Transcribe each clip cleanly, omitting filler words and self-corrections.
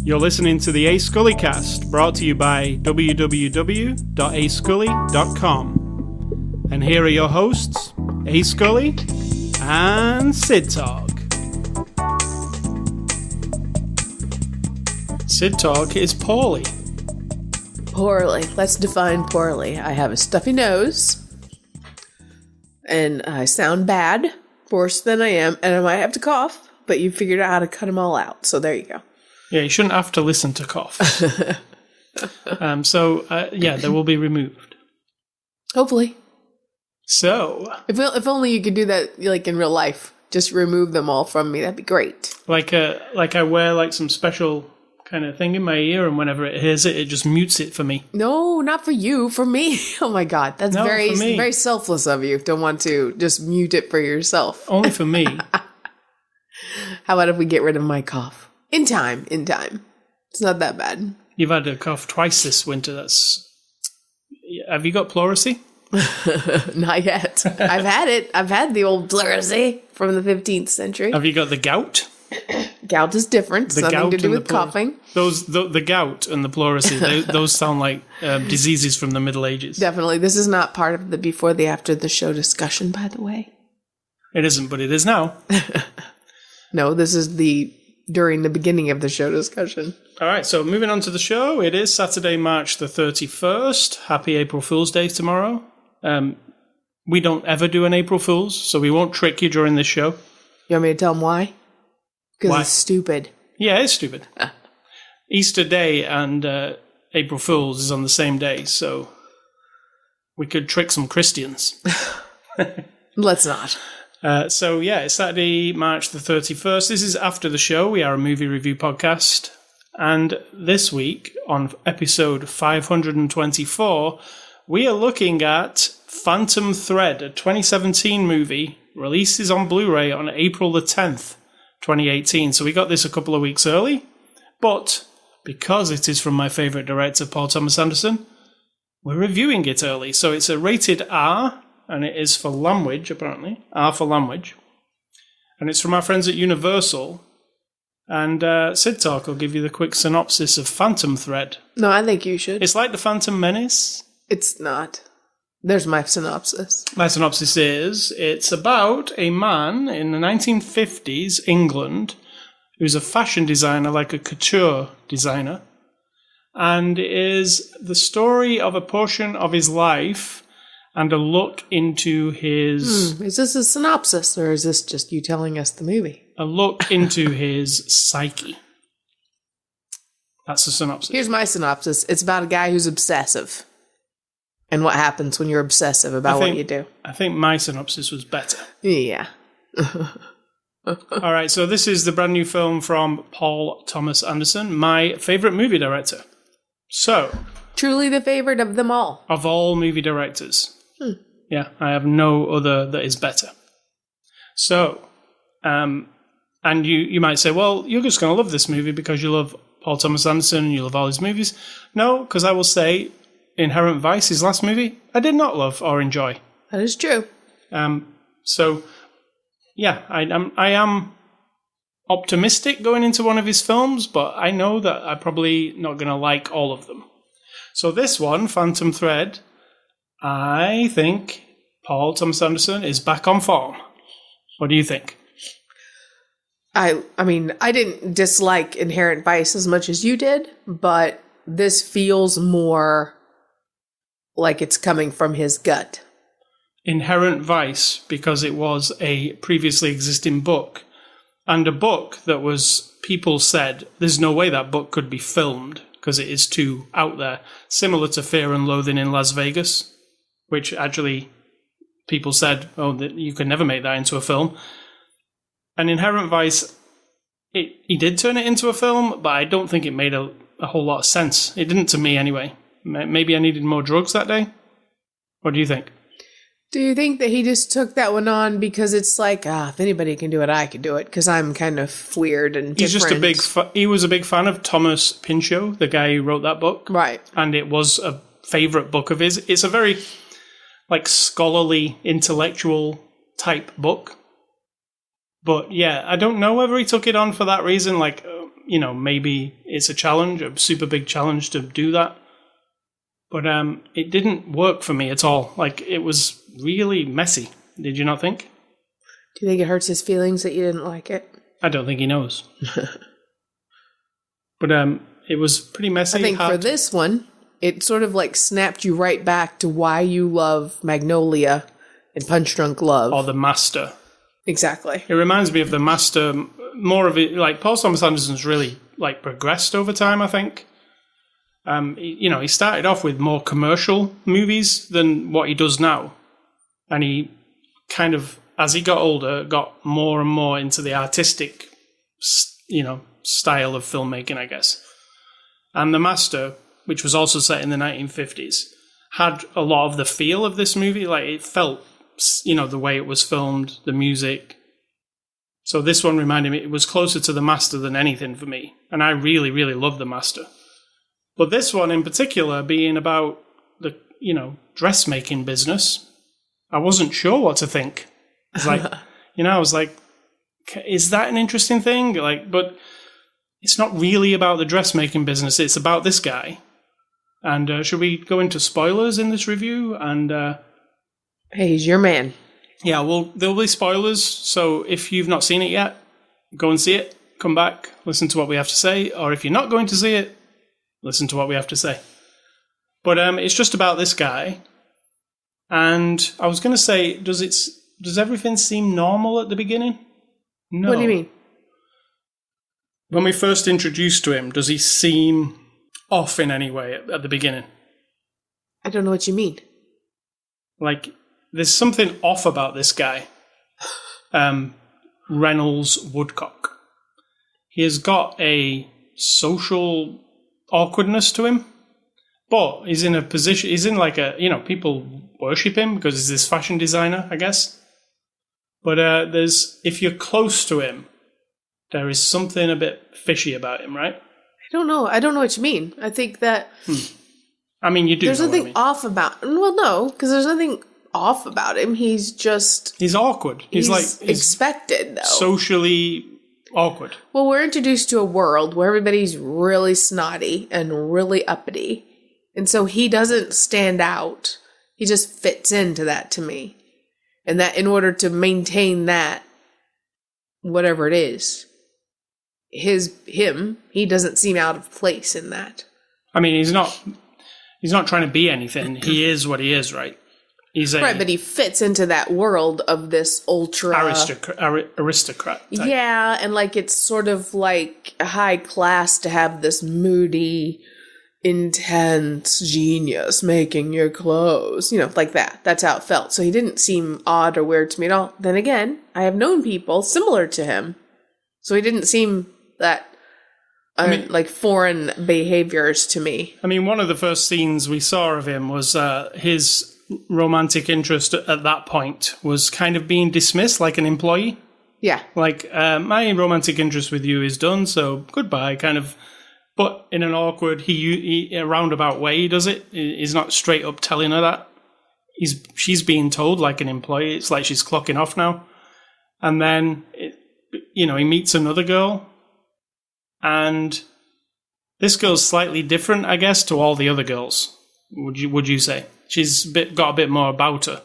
You're listening to the Ascully cast, brought to you by www.ascully.com. And here are your hosts, Ascully and Cidtalk. Cidtalk is poorly. Poorly. Let's define poorly. I have a stuffy nose, and I sound bad, worse than I am, and I might have to cough, but you figured out how to cut them all out, so there you go. Yeah, you shouldn't have to listen to cough. They will be removed. Hopefully. So, if only you could do that, like in real life, just remove them all from me. That'd be great. Like I wear like some special kind of thing in my ear, and whenever it hears it, it just mutes it for me. No, not for you, for me. Oh my God, that's very selfless of you. Don't want to just mute it for yourself. Only for me. How about if we get rid of my cough? In time. It's not that bad. You've had a cough twice this winter. Have you got pleurisy? Not yet. I've had it. I've had the old pleurisy from the 15th century. Have you got the gout? Gout is different. It's nothing to do with coughing. The gout and the pleurisy, those sound like diseases from the Middle Ages. Definitely. This is not part of the before the after the show discussion, by the way. It isn't, but it is now. No, this is during the beginning of the show discussion. All right, so moving on to the show. It is Saturday, March the 31st. Happy April Fool's Day tomorrow. We don't ever do an April Fool's, so we won't trick you during this show. You want me to tell them why? Because Why? It's stupid. Yeah, it's stupid. Easter Day and April Fool's is on the same day, so we could trick some Christians. Let's not. It's Saturday, March the 31st. This is after the show. We are a movie review podcast. And this week, on episode 524, we are looking at Phantom Thread, a 2017 movie, releases on Blu-ray on April the 10th, 2018. So we got this a couple of weeks early. But because it is from my favourite director, Paul Thomas Anderson, we're reviewing it early. So it's a rated R, and it is for language, apparently. R for language. And it's from our friends at Universal. And Cidtalk will give you the quick synopsis of Phantom Thread. No, I think you should. It's like the Phantom Menace. It's not. There's my synopsis. My synopsis is, it's about a man in the 1950s England who's a fashion designer, like a couture designer. And it is the story of a portion of his life and a look into his... Is this a synopsis, or is this just you telling us the movie? A look into his psyche. That's the synopsis. Here's my synopsis. It's about a guy who's obsessive. And what happens when you're obsessive about what you do. I think my synopsis was better. Yeah. All right, so this is the brand new film from Paul Thomas Anderson, my favourite movie director. So... Truly the favourite of them all. Of all movie directors. Yeah, I have no other that is better. So, and you might say, well, you're just going to love this movie because you love Paul Thomas Anderson and you love all his movies. No, because I will say Inherent Vice, his last movie, I did not love or enjoy. That is true. I am optimistic going into one of his films, but I know that I'm probably not going to like all of them. So this one, Phantom Thread, I think Paul Thomas Anderson is back on form. What do you think? I mean, I didn't dislike Inherent Vice as much as you did, but this feels more like it's coming from his gut. Inherent Vice, because it was a previously existing book, and a book that was, people said, there's no way that book could be filmed because it is too out there. Similar to Fear and Loathing in Las Vegas, which actually people said, you could never make that into a film. And Inherent Vice, he did turn it into a film, but I don't think it made a whole lot of sense. It didn't to me anyway. Maybe I needed more drugs that day. What do you think? Do you think that he just took that one on because it's like, if anybody can do it, I can do it, because I'm kind of weird and different? He's just he was a big fan of Thomas Pinchot, the guy who wrote that book. Right. And it was a favourite book of his. It's a very, scholarly, intellectual type book. But yeah, I don't know whether he took it on for that reason. Like, maybe it's a challenge, a super big challenge to do that. But it didn't work for me at all. Like, it was really messy. Did you not think? Do you think it hurts his feelings that you didn't like it? I don't think he knows. But it was pretty messy. I think for this one, it sort of like snapped you right back to why you love Magnolia and Punch Drunk Love. Or The Master. Exactly. It reminds me of The Master, more of it, like Paul Thomas Anderson's really like progressed over time, I think. He started off with more commercial movies than what he does now. And he kind of, as he got older, got more and more into the artistic, style of filmmaking, I guess. And The Master, which was also set in the 1950s, had a lot of the feel of this movie. Like, it felt, the way it was filmed, the music. So this one reminded me, it was closer to The Master than anything for me. And I really, really love The Master. But this one in particular being about the, dressmaking business, I wasn't sure what to think. It's like, I was like, is that an interesting thing? Like, but it's not really about the dressmaking business. It's about this guy. And should we go into spoilers in this review? And hey, he's your man. Yeah, well, there'll be spoilers. So if you've not seen it yet, go and see it. Come back, listen to what we have to say. Or if you're not going to see it, listen to what we have to say. But it's just about this guy. And I was going to say, does everything seem normal at the beginning? No. What do you mean? When we first introduced to him, does he seem off in any way at the beginning? I don't know what you mean. Like, there's something off about this guy. Reynolds Woodcock. He has got a social awkwardness to him, but he's in a position, he's in like a, people worship him because he's this fashion designer, I guess. But if you're close to him, there is something a bit fishy about him, right? I don't know what you mean. I think that... I mean, you do. There's nothing off about... Well, no, because there's nothing off about him. He's just... He's awkward. He's expected, though. Socially awkward. Well, we're introduced to a world where everybody's really snotty and really uppity. And so he doesn't stand out. He just fits into that to me. And that in order to maintain that, whatever it is, he doesn't seem out of place in that. I mean, he's not trying to be anything. He is what he is, right? Right, but he fits into that world of this ultra... aristocrat type. Yeah, and like it's sort of like high class to have this moody, intense genius making your clothes. Like that. That's how it felt. So he didn't seem odd or weird to me at all. Then again, I have known people similar to him. So he didn't seem that... like foreign behaviors to me. I mean, one of the first scenes we saw of him was his romantic interest at that point was kind of being dismissed like an employee. Yeah. Like, my romantic interest with you is done, so goodbye, kind of. But in an awkward, he a roundabout way he does it. He's not straight up telling her that. She's being told like an employee. It's like she's clocking off now. And then, he meets another girl. And this girl's slightly different, I guess, to all the other girls. Would you say? She's got a bit more about her.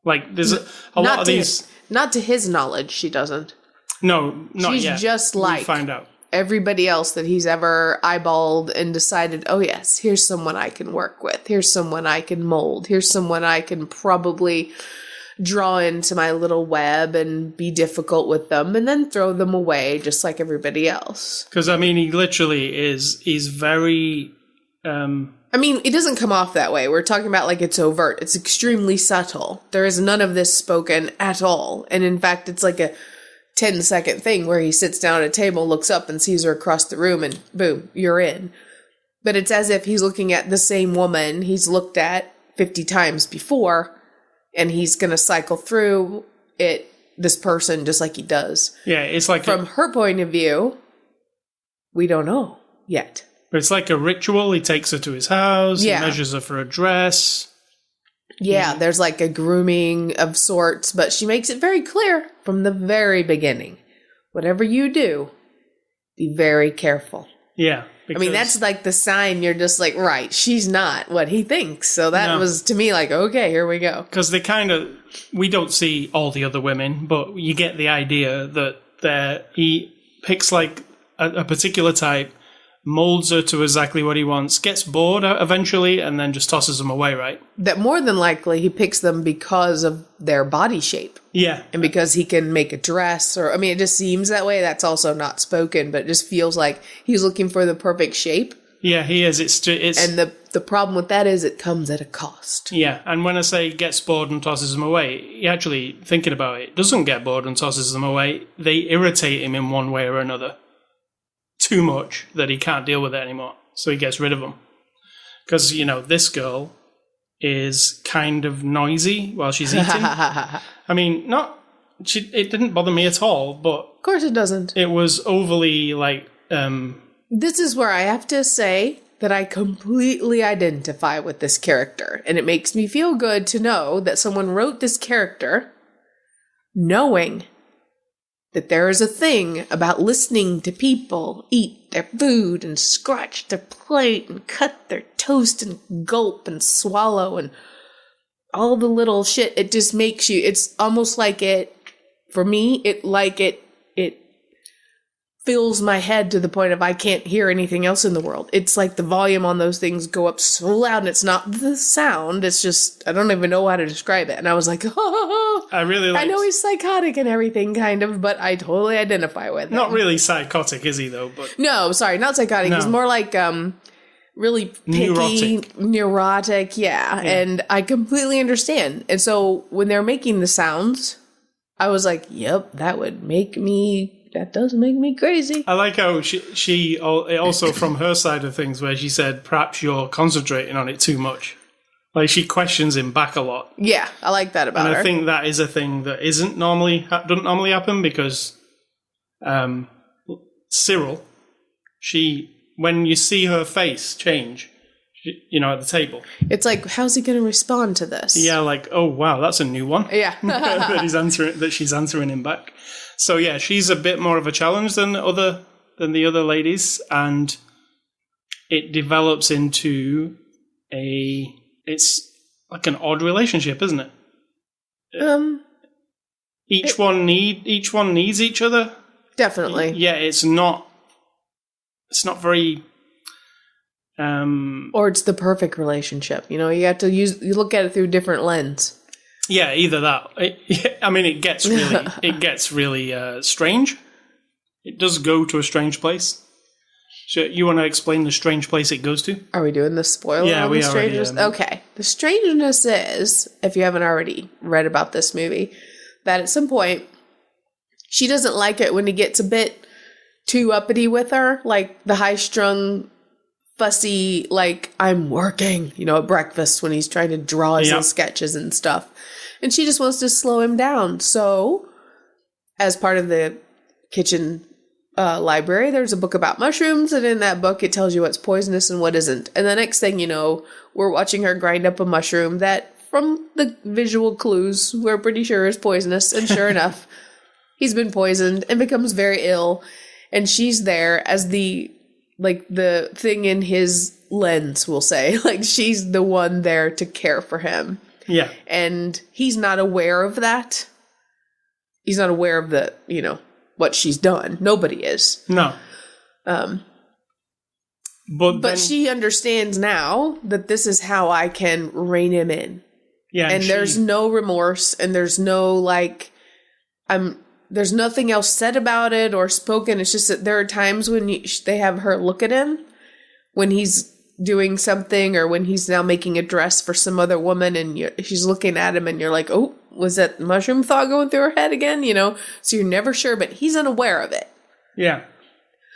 Like, there's a lot of these... Not to his knowledge, she doesn't. No, not yet. She's just like... We'll find out. Everybody else that he's ever eyeballed and decided, oh yes, here's someone I can work with. Here's someone I can mold. Here's someone I can probably draw into my little web and be difficult with them and then throw them away just like everybody else. Because, I mean, he literally he's very... I mean, it doesn't come off that way. We're talking about like it's overt. It's extremely subtle. There is none of this spoken at all. And in fact, it's like a 10-second thing where he sits down at a table, looks up and sees her across the room and boom, you're in. But it's as if he's looking at the same woman he's looked at 50 times before and he's going to cycle through this person just like he does. Yeah, it's like... From her point of view, we don't know yet. But it's like a ritual. He takes her to his house. Yeah. He measures her for a dress. Yeah, there's like a grooming of sorts, but she makes it very clear from the very beginning. Whatever you do, be very careful. Yeah. I mean, that's like the sign you're just like, right, she's not what he thinks. So that was, to me, like, okay, here we go. Because we don't see all the other women, but you get the idea that he picks like a particular type, molds her to exactly what he wants, gets bored eventually, and then just tosses them away, right? That more than likely he picks them because of their body shape. Yeah. And because he can make a dress, or, I mean, it just seems that way. That's also not spoken, but it just feels like he's looking for the perfect shape. Yeah, he is. It's and the problem with that is it comes at a cost. Yeah, and when I say gets bored and tosses them away, he actually, thinking about it, doesn't get bored and tosses them away. They irritate him in one way or another. Too much that he can't deal with it anymore. So he gets rid of them. Because, this girl is kind of noisy while she's eating. I mean, it didn't bother me at all, but... Of course it doesn't. It was overly, This is where I have to say that I completely identify with this character. And it makes me feel good to know that someone wrote this character knowing that there is a thing about listening to people eat their food and scratch their plate and cut their toast and gulp and swallow and all the little shit. It just makes you, it's almost like for me, it fills my head to the point of I can't hear anything else in the world. It's like the volume on those things go up so loud, and it's not the sound. It's just, I don't even know how to describe it. And I was like, I know he's psychotic and everything, kind of, but I totally identify with him. Not really psychotic, is he, though? But no, sorry, not psychotic. No. He's more like really picky, neurotic, yeah. And I completely understand. And so when they're making the sounds, I was like, yep, that does make me crazy. I like how she also from her side of things, where she said, perhaps you're concentrating on it too much. Like, she questions him back a lot. Yeah, I like that about her. And I think that is a thing that doesn't normally happen, because Cyril, when you see her face change, at the table, it's like, how's he going to respond to this? Yeah, like, oh wow, that's a new one. Yeah, that she's answering him back. So yeah, she's a bit more of a challenge than the other ladies, and it develops into it's like an odd relationship, isn't it? Each one needs each other. Definitely. Yeah, it's not very. Or it's the perfect relationship. You have to you look at it through a different lens. Yeah, either that. It gets really strange. It does go to a strange place. So you want to explain the strange place it goes to? Are we doing the spoiler? Yeah, we are. Okay. The strangeness is, if you haven't already read about this movie, that at some point she doesn't like it when he gets a bit too uppity with her, like the high-strung, fussy, like, I'm working, at breakfast when he's trying to draw his little sketches and stuff. And she just wants to slow him down. So, as part of the kitchen library, there's a book about mushrooms, and in that book it tells you what's poisonous and what isn't. And the next thing you know, we're watching her grind up a mushroom that, from the visual clues, we're pretty sure is poisonous. And sure enough, he's been poisoned and becomes very ill. And she's there as the thing in his lens, we'll say. Like, she's the one there to care for him. Yeah. And he's not aware of that. He's not aware of what she's done. Nobody is. No. But she understands now that this is how I can rein him in. Yeah. And there's no remorse, and there's no, there's nothing else said about it or spoken. It's just that there are times when they have her look at him when he's doing something, or when he's now making a dress for some other woman, and she's looking at him, and you're like, oh, was that mushroom thought going through her head again? So you're never sure, but he's unaware of it. Yeah.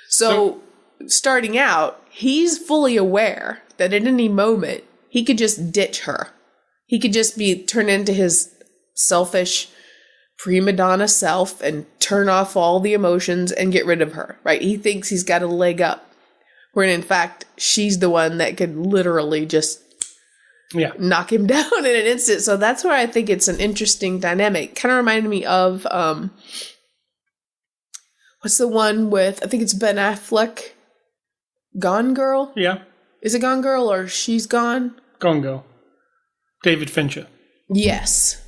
So starting out, he's fully aware that at any moment he could just ditch her. He could just turn into his selfish prima donna self and turn off all the emotions and get rid of her, right? He thinks he's got a leg up, when in fact she's the one that could literally just knock him down in an instant. So that's where I think it's an interesting dynamic. Kind of reminded me of, what's the one with, I think it's Ben Affleck, Gone Girl? Yeah. Is it Gone Girl or She's Gone? Gone Girl. David Fincher. Yes.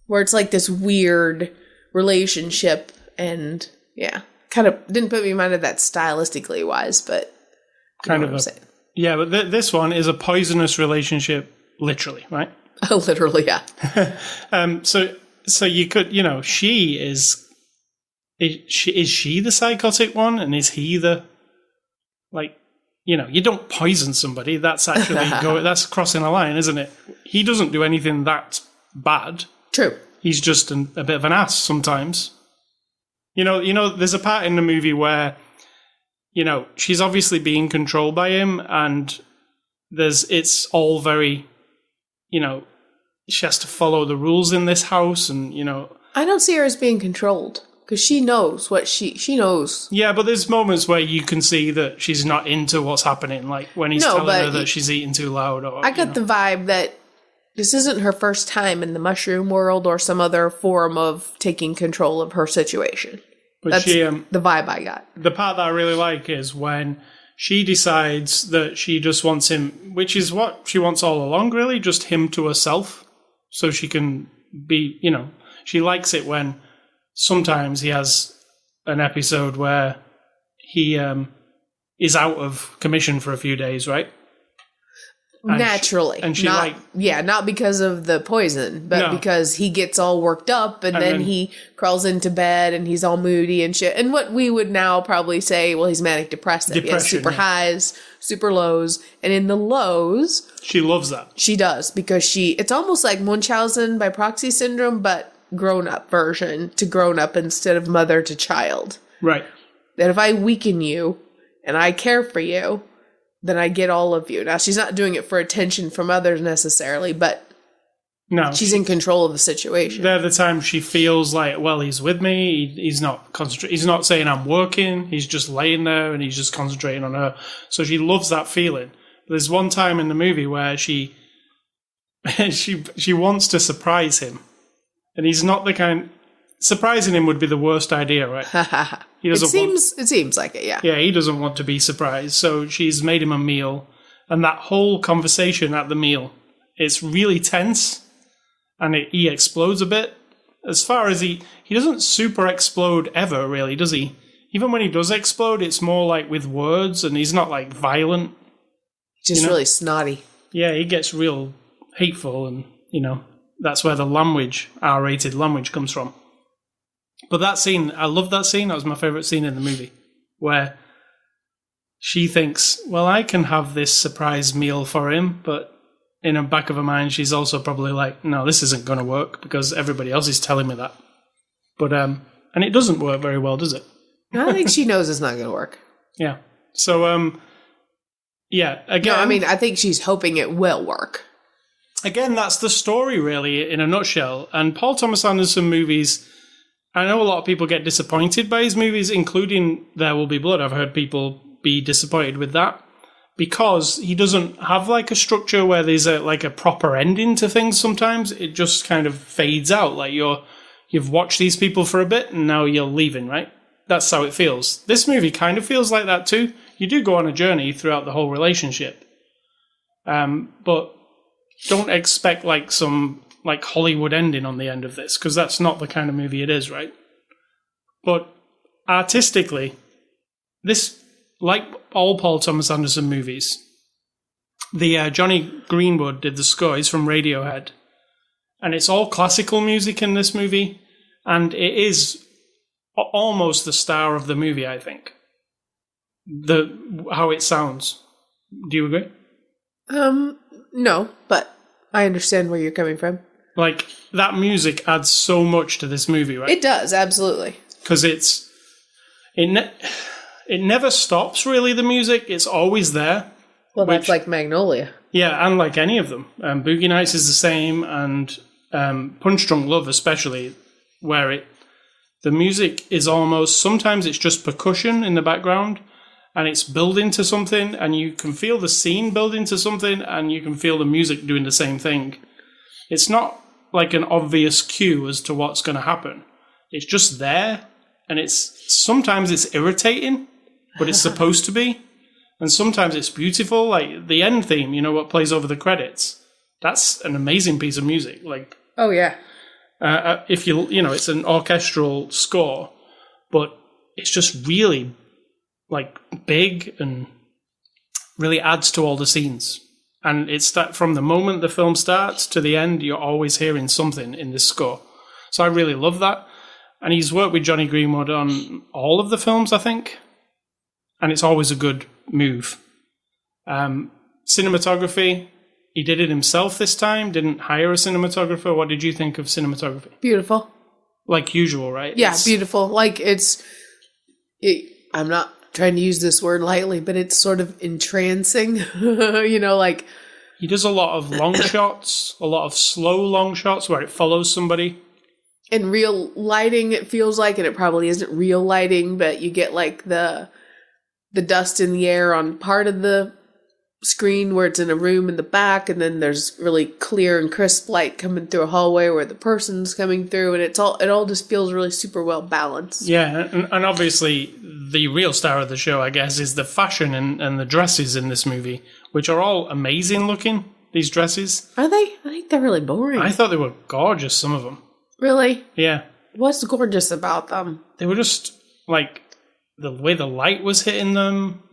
Where it's like this weird relationship and, kind of didn't put me in mind of that stylistically wise, but kind of yeah, but this one is a poisonous relationship, literally, right? Literally, yeah. So you could, she is she the psychotic one, and is he the, like, you don't poison somebody. That's actually that's crossing a line, isn't it? He doesn't do anything that bad. True. He's just a bit of an ass sometimes. There's a part in the movie where, she's obviously being controlled by him, and it's all very, she has to follow the rules in this house, and, I don't see her as being controlled, because she knows what she knows. Yeah, but there's moments where you can see that she's not into what's happening, like when he's telling her that she's eating too loud. Or, I got the vibe that this isn't her first time in the mushroom world or some other form of taking control of her situation. But that's the vibe I got. The part that I really like is when she decides that she just wants him, which is what she wants all along, really, just him to herself, so she can be, she likes it when sometimes he has an episode where he is out of commission for a few days, right? Naturally. Not because of the poison, but because he gets all worked up and then he crawls into bed and he's all moody and shit. And what we would now probably say, well, he's manic depressive. He has super highs, super lows. And in the lows, she loves that. She does, because it's almost like Munchausen by proxy syndrome, but grown-up version to grown-up instead of mother to child. Right. That if I weaken you and I care for you, then I get all of you. Now, she's not doing it for attention from others necessarily, but she's in control of the situation. There, the time she feels like, well, he's with me. He's not He's not saying I'm working. He's just laying there and he's just concentrating on her. So she loves that feeling. There's one time in the movie where she wants to surprise him, and he's not the kind. Surprising him would be the worst idea, right? It seems like it, yeah. Yeah, he doesn't want to be surprised. So she's made him a meal, and that whole conversation at the meal, it's really tense, and he explodes a bit. As far as he doesn't super explode ever, really, does he? Even when he does explode, it's more like with words, and he's not like violent. Just really snotty. Yeah, he gets real hateful, and that's where the language, R-rated language, comes from. But that scene, I love that scene. That was my favourite scene in the movie, where she thinks, well, I can have this surprise meal for him, but in the back of her mind, she's also probably like, no, this isn't going to work because everybody else is telling me that. But, and it doesn't work very well, does it? I think she knows it's not going to work. Yeah. So, again. No, I mean, I think she's hoping it will work. Again, that's the story, really, in a nutshell. And Paul Thomas Anderson movies, I know a lot of people get disappointed by his movies, including There Will Be Blood. I've heard people be disappointed with that because he doesn't have like a structure where there's a proper ending to things sometimes. It just kind of fades out. Like you've watched these people for a bit and now you're leaving, right? That's how it feels. This movie kind of feels like that too. You do go on a journey throughout the whole relationship. But don't expect like some Hollywood ending on the end of this, because that's not the kind of movie it is, right? But artistically, this, like all Paul Thomas Anderson movies, the Johnny Greenwood did the score. He's from Radiohead, and it's all classical music in this movie, and it is almost the star of the movie, I think. How it sounds. Do you agree? No, but I understand where you're coming from. Like, that music adds so much to this movie, right? It does, absolutely. Because it never stops, really, the music. It's always there. Well, that's like Magnolia. Yeah, and like any of them. Boogie Nights is the same, and Punch Drunk Love especially, where the music is almost, sometimes it's just percussion in the background, and it's building to something, and you can feel the scene building to something, and you can feel the music doing the same thing. It's not like an obvious cue as to what's going to happen. It's just there, and sometimes it's irritating, but it's supposed to be, and sometimes it's beautiful. Like the end theme, what plays over the credits. That's an amazing piece of music. Like, oh yeah. If it's an orchestral score, but it's just really like big and really adds to all the scenes. And it's that from the moment the film starts to the end, you're always hearing something in this score. So I really love that. And he's worked with Johnny Greenwood on all of the films, I think. And it's always a good move. Cinematography, he did it himself this time, didn't hire a cinematographer. What did you think of cinematography? Beautiful. Like usual, right? Yeah, beautiful. Like I'm not trying to use this word lightly, but it's sort of entrancing. Like... He does a lot of long shots, a lot of slow long shots where it follows somebody. And real lighting, it feels like, and it probably isn't real lighting, but you get like the dust in the air on part of the screen where it's in a room in the back, and then there's really clear and crisp light coming through a hallway where the person's coming through, and it all just feels really super well balanced. Yeah, and obviously the real star of the show, I guess, is the fashion and the dresses in this movie, which are all amazing looking, these dresses. Are they? I think they're really boring. I thought they were gorgeous, some of them. Really? Yeah. What's gorgeous about them? They were just, like, the way the light was hitting them.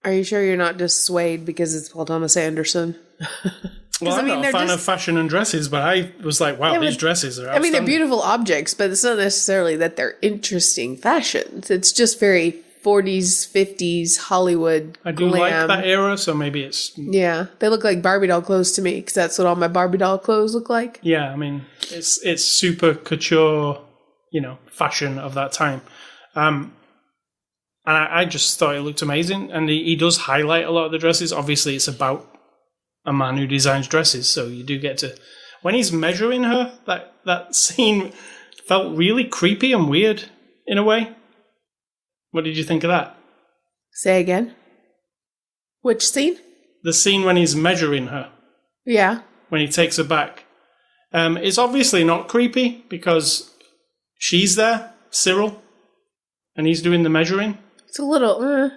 Are you sure you're not just swayed because it's Paul Thomas Anderson? Well, I'm not a fan of fashion and dresses, but I was like, wow, these dresses are outstanding. They're beautiful objects, but it's not necessarily that they're interesting fashions. It's just very 40s, 50s Hollywood I do glam. like that era, so maybe it's... Yeah, they look like Barbie doll clothes to me, because that's what all my Barbie doll clothes look like. Yeah, I mean, it's super couture, fashion of that time. And I just thought it looked amazing. And he does highlight a lot of the dresses. Obviously, it's about a man who designs dresses, so you do get to... When he's measuring her, that scene felt really creepy and weird, in a way. What did you think of that? Say again? Which scene? The scene when he's measuring her. Yeah. When he takes her back. It's obviously not creepy, because she's there, Cyril, and he's doing the measuring. It's a little...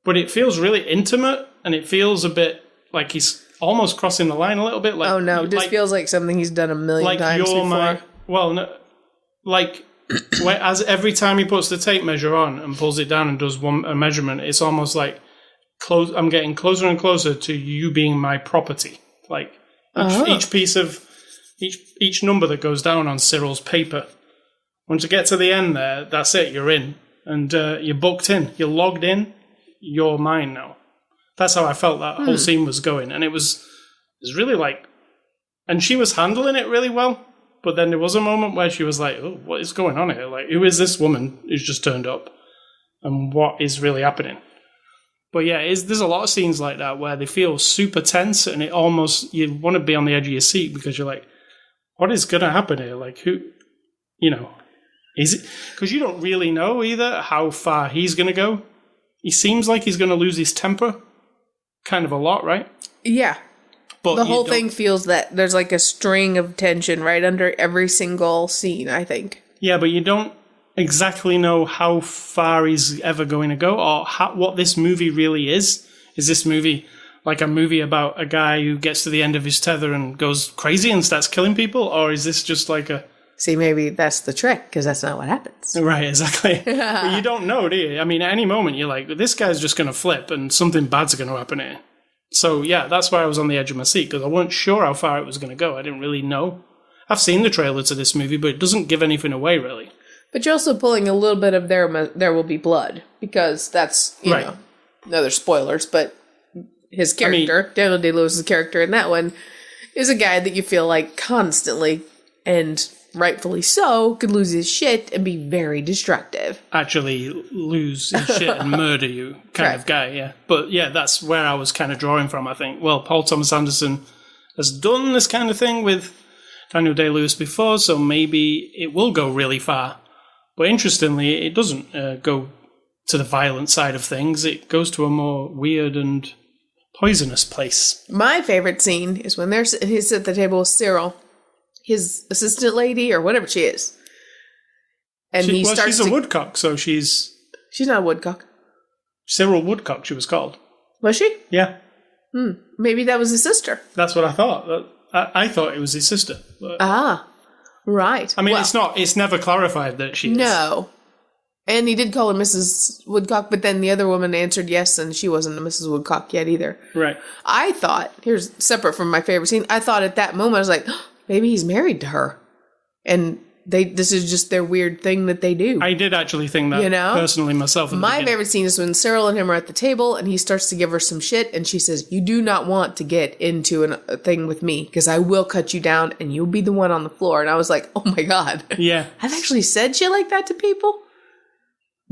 But it feels really intimate, and it feels a bit like he's almost crossing the line a little bit. Like, oh no, it just feels like something he's done a million times before. As every time he puts the tape measure on and pulls it down and does a measurement, it's almost like I'm getting closer and closer to you being my property. Like each piece of each number that goes down on Cyril's paper. Once you get to the end there, that's it. You're in, and you're booked in. You're logged in. You're mine now. That's how I felt that whole scene was going, and it was really like, and she was handling it really well. But then there was a moment where she was like, oh, what is going on here? Like, who is this woman who's just turned up? And what is really happening? But yeah, there's a lot of scenes like that where they feel super tense, and it almost, you want to be on the edge of your seat because you're like, what is going to happen here? Like, who, is it? Because you don't really know either how far he's going to go. He seems like he's going to lose his temper kind of a lot, right? Yeah. But the whole thing feels that there's like a string of tension right under every single scene, I think. Yeah, but you don't exactly know how far he's ever going to go or what this movie really is. Is this movie like a movie about a guy who gets to the end of his tether and goes crazy and starts killing people? Or is this just like a... See, maybe that's the trick, because that's not what happens. Right, exactly. But you don't know, do you? I mean, at any moment, you're like, this guy's just going to flip and something bad's going to happen here. So, yeah, that's why I was on the edge of my seat, because I wasn't sure how far it was going to go. I didn't really know. I've seen the trailer to this movie, but it doesn't give anything away, really. But you're also pulling a little bit of There Will Be Blood, because that's, you know, another spoilers, but his character, Daniel Day-Lewis's character in that one, is a guy that you feel like constantly, and rightfully so, could lose his shit and be very destructive. Actually lose his shit and murder you kind of guy, yeah. But yeah, that's where I was kind of drawing from, I think. Well, Paul Thomas Anderson has done this kind of thing with Daniel Day-Lewis before, so maybe it will go really far. But interestingly, it doesn't go to the violent side of things. It goes to a more weird and poisonous place. My favorite scene is when he's at the table with Cyril, his assistant lady, or whatever she is. And she's a woodcock, so she's not a woodcock. Cyril Woodcock, she was called. Was she? Yeah. Maybe that was his sister. That's what I thought. I thought it was his sister. Right. I mean, it's never clarified that she is. No. And he did call her Mrs. Woodcock, but then the other woman answered yes, and she wasn't a Mrs. Woodcock yet either. Right. I thought, here's separate from my favorite scene, I thought at that moment, I was like, maybe he's married to her. And this is just their weird thing that they do. I did actually think that, personally, myself. My favorite scene is when Cyril and him are at the table, and he starts to give her some shit, and she says, you do not want to get into a thing with me, because I will cut you down, and you'll be the one on the floor. And I was like, oh my God. Yeah. I've actually said shit like that to people.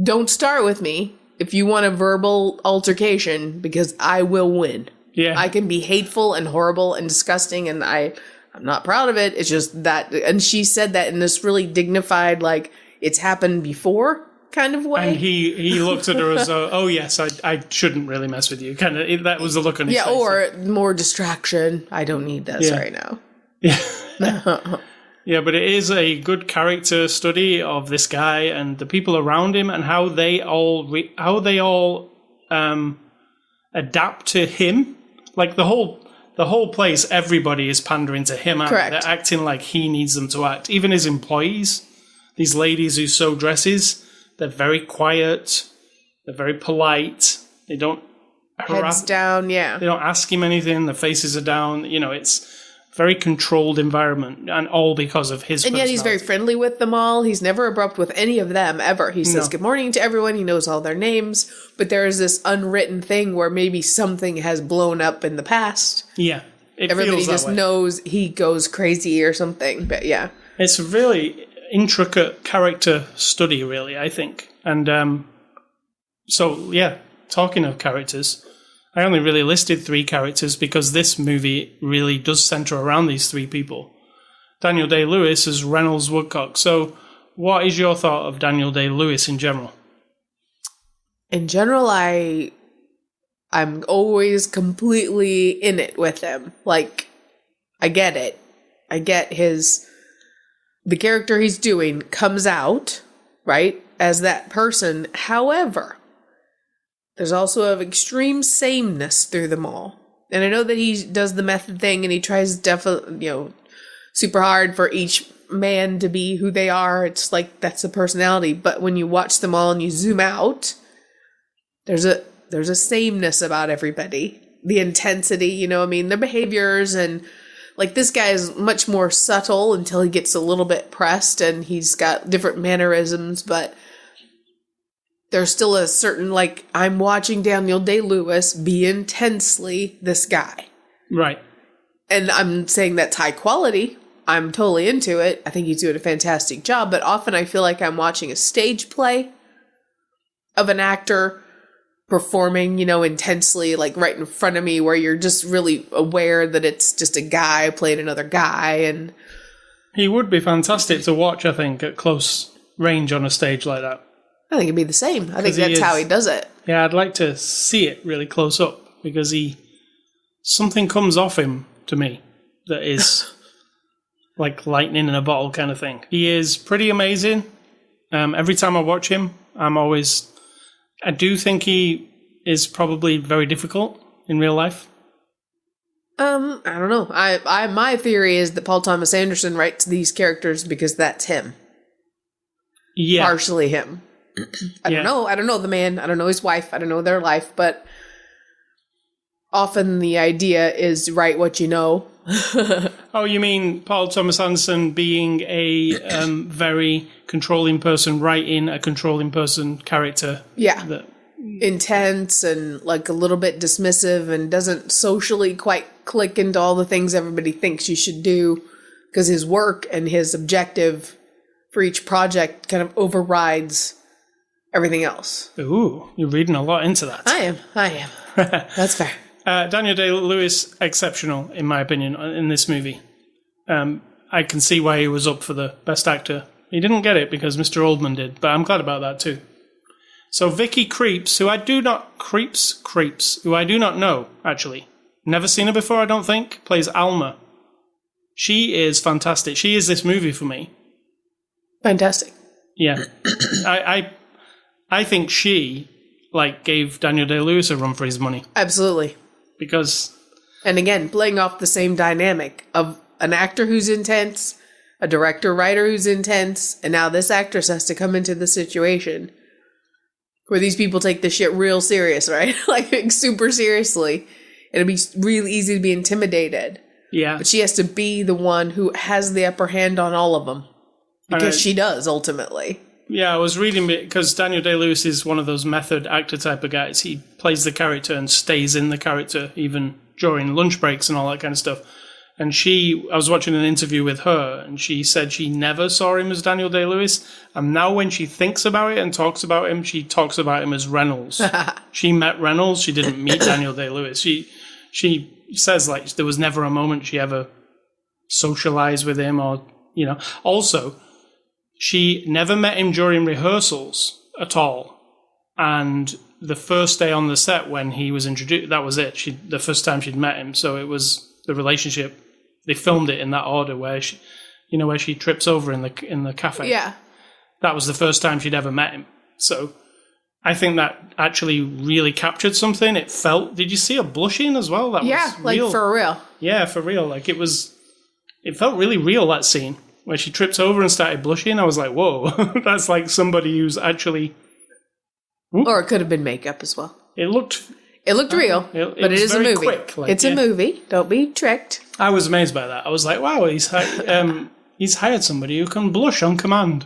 Don't start with me if you want a verbal altercation, because I will win. Yeah. I can be hateful and horrible and disgusting, and I'm not proud of it. It's just that, and she said that in this really dignified, like, it's happened before kind of way. And he looked at her as though, oh yes, I shouldn't really mess with you. Kind of, that was the look on his face. Yeah, or more distraction. I don't need this right now. Yeah. Yeah, but it is a good character study of this guy and the people around him and how they all adapt to him. Like the whole place, everybody is pandering to him. Correct. They're acting like he needs them to act. Even his employees, these ladies who sew dresses, they're very quiet. They're very polite. They don't heads down. Yeah, they don't ask him anything. Their faces are down. It's very controlled environment, and all because of his And yet he's very friendly with them all. He's never abrupt with any of them, ever. He says good morning to everyone. He knows all their names. But there is this unwritten thing where maybe something has blown up in the past. Yeah. Everybody just knows he goes crazy or something. But yeah. It's a really intricate character study, really, I think. And so, yeah, talking of characters, I only really listed 3 characters because this movie really does center around these 3 people. Daniel Day-Lewis as Reynolds Woodcock. So what is your thought of Daniel Day-Lewis in general? In general, I'm always completely in it with him. Like, I get it. I get the character he's doing comes out, right, as that person. However, there's also an extreme sameness through them all. And I know that he does the method thing and he tries super hard for each man to be who they are. It's like that's a personality. But when you watch them all and you zoom out, there's a sameness about everybody. The intensity, their behaviors, and like this guy is much more subtle until he gets a little bit pressed and he's got different mannerisms, but there's still a certain, like, I'm watching Daniel Day-Lewis be intensely this guy. Right. And I'm saying that's high quality. I'm totally into it. I think he's doing a fantastic job, but often I feel like I'm watching a stage play of an actor performing, intensely, like right in front of me, where you're just really aware that it's just a guy playing another guy. And he would be fantastic to watch, I think, at close range on a stage like that. I think it'd be the same. I think that's how he does it. Yeah, I'd like to see it really close up because something comes off him to me that is like lightning in a bottle kind of thing. He is pretty amazing. Every time I watch him, I do think he is probably very difficult in real life. I don't know. My theory is that Paul Thomas Anderson writes these characters because that's him. Yeah. Partially him. I don't know. I don't know the man. I don't know his wife. I don't know their life. But often the idea is write what you know. Oh, you mean Paul Thomas Anderson being a very controlling person, writing a controlling person character? Yeah. Intense and like a little bit dismissive and doesn't socially quite click into all the things everybody thinks you should do because his work and his objective for each project kind of overrides everything else. Ooh, you're reading a lot into that. I am. That's fair. Daniel Day-Lewis, exceptional, in my opinion, in this movie. I can see why he was up for the Best Actor. He didn't get it because Mr. Oldman did, but I'm glad about that too. So Vicky Creeps, who I do not know, actually. Never seen her before, I don't think. Plays Alma. She is fantastic. She is this movie for me. Fantastic. Yeah. I think she, gave Daniel Day-Lewis a run for his money. Absolutely. Because... And again, playing off the same dynamic of an actor who's intense, a director-writer who's intense, and now this actress has to come into the situation where these people take this shit real serious, right? Super seriously. It'd be really easy to be intimidated. Yeah. But she has to be the one who has the upper hand on all of them. Because she does, ultimately. Yeah, I was reading it because Daniel Day-Lewis is one of those method actor type of guys. He plays the character and stays in the character even during lunch breaks and all that kind of stuff. And I was watching an interview with her, and she said she never saw him as Daniel Day-Lewis. And now when she thinks about it and talks about him, she talks about him as Reynolds. She met Reynolds. She didn't meet Daniel Day-Lewis. She says, there was never a moment she ever socialized with him or, Also, she never met him during rehearsals at all. And the first day on the set when he was introduced, that was it. The first time she'd met him. So it was the relationship. They filmed it in that order where where she trips over in the cafe. Yeah. That was the first time she'd ever met him. So I think that actually really captured something. It felt, did you see her blushing as well? That was real. For real. Yeah, for real. It felt really real, that scene. Where she tripped over and started blushing. I was like, whoa, that's like somebody who's actually... Or it could have been makeup as well. It looked real, but it is a movie. Quick, it's a movie. Don't be tricked. I was amazed by that. I was like, wow, he's hired somebody who can blush on command.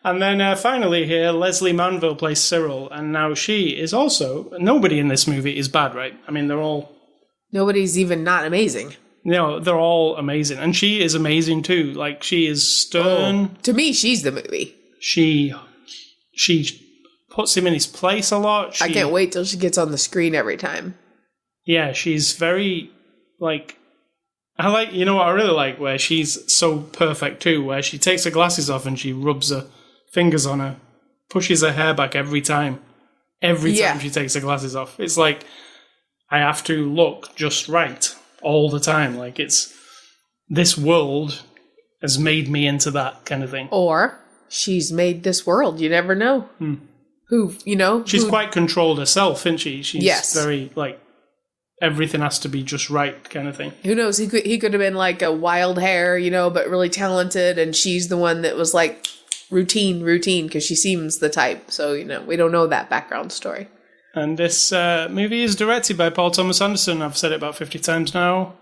And then finally here, Leslie Manville plays Cyril, and now she is also... Nobody in this movie is bad, right? I mean, they're all... Nobody's even not amazing. No, they're all amazing. And she is amazing too. She is stern. Oh, to me, she's the movie. She puts him in his place a lot. I can't wait till she gets on the screen every time. Yeah, she's very, what I really like, where she's so perfect too, where she takes her glasses off and she rubs her fingers on her, pushes her hair back every time. Every time she takes her glasses off. It's like, I have to look just right all the time. It's, this world has made me into that kind of thing. Or she's made this world. You never know. She's quite controlled herself, isn't she? She's very, everything has to be just right kind of thing. Who knows? He could have been a wild hair, but really talented, and she's the one that was routine, because she seems the type. So, we don't know that background story. And this movie is directed by Paul Thomas Anderson. I've said it about 50 times now.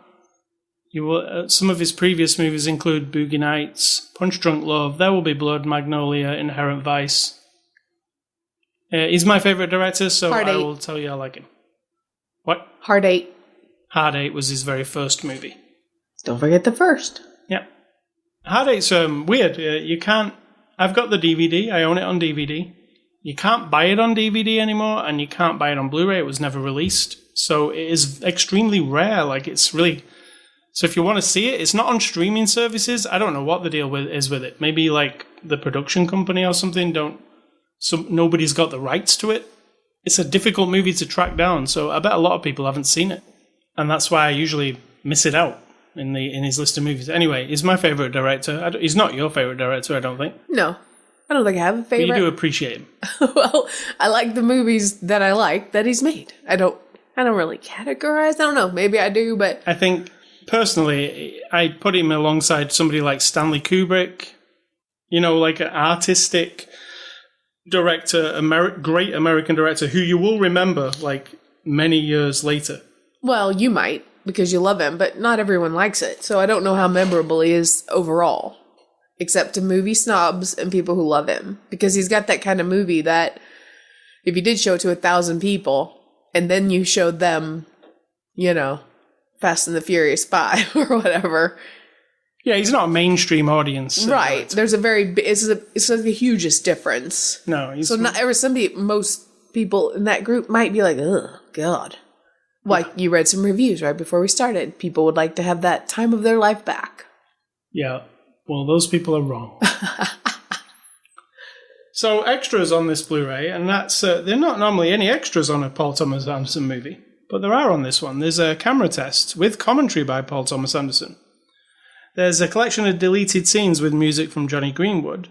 Some of his previous movies include Boogie Nights, Punch Drunk Love, There Will Be Blood, Magnolia, Inherent Vice. He's my favourite director, so I will tell you I like him. What? Hard Eight. Hard Eight was his very first movie. Don't forget the first. Yeah. Hard Eight's weird. You can't... I've got the DVD. I own it on DVD. You can't buy it on DVD anymore, and you can't buy it on Blu-ray. It was never released. So it is extremely rare. It's really... So if you want to see it, it's not on streaming services. I don't know what the deal is with it. Maybe the production company or something so nobody's got the rights to it. It's a difficult movie to track down, so I bet a lot of people haven't seen it. And that's why I usually miss it out in his list of movies. Anyway, he's my favourite director. He's not your favourite director, I don't think. No, I don't think I have a favourite. But you do appreciate him. Well, I like the movies that I like that he's made. I don't really categorize. I don't know. Maybe I do, but... I think, personally, I put him alongside somebody like Stanley Kubrick. An artistic... director, great American director who you will remember many years later. Well, you might because you love him, but not everyone likes it. So I don't know how memorable he is overall, except to movie snobs and people who love him, because he's got that kind of movie that if you did show it to 1,000 people and then you showed them, Fast and the Furious 5 or whatever. Yeah, he's not a mainstream audience. Right. There's it's the hugest difference. No, he's... So most people in that group might be like, oh, God. You read some reviews right before we started. People would like to have that time of their life back. Yeah. Well, those people are wrong. So extras on this Blu-ray, and that's they're not normally any extras on a Paul Thomas Anderson movie, but there are on this one. There's a camera test with commentary by Paul Thomas Anderson. There's a collection of deleted scenes with music from Johnny Greenwood,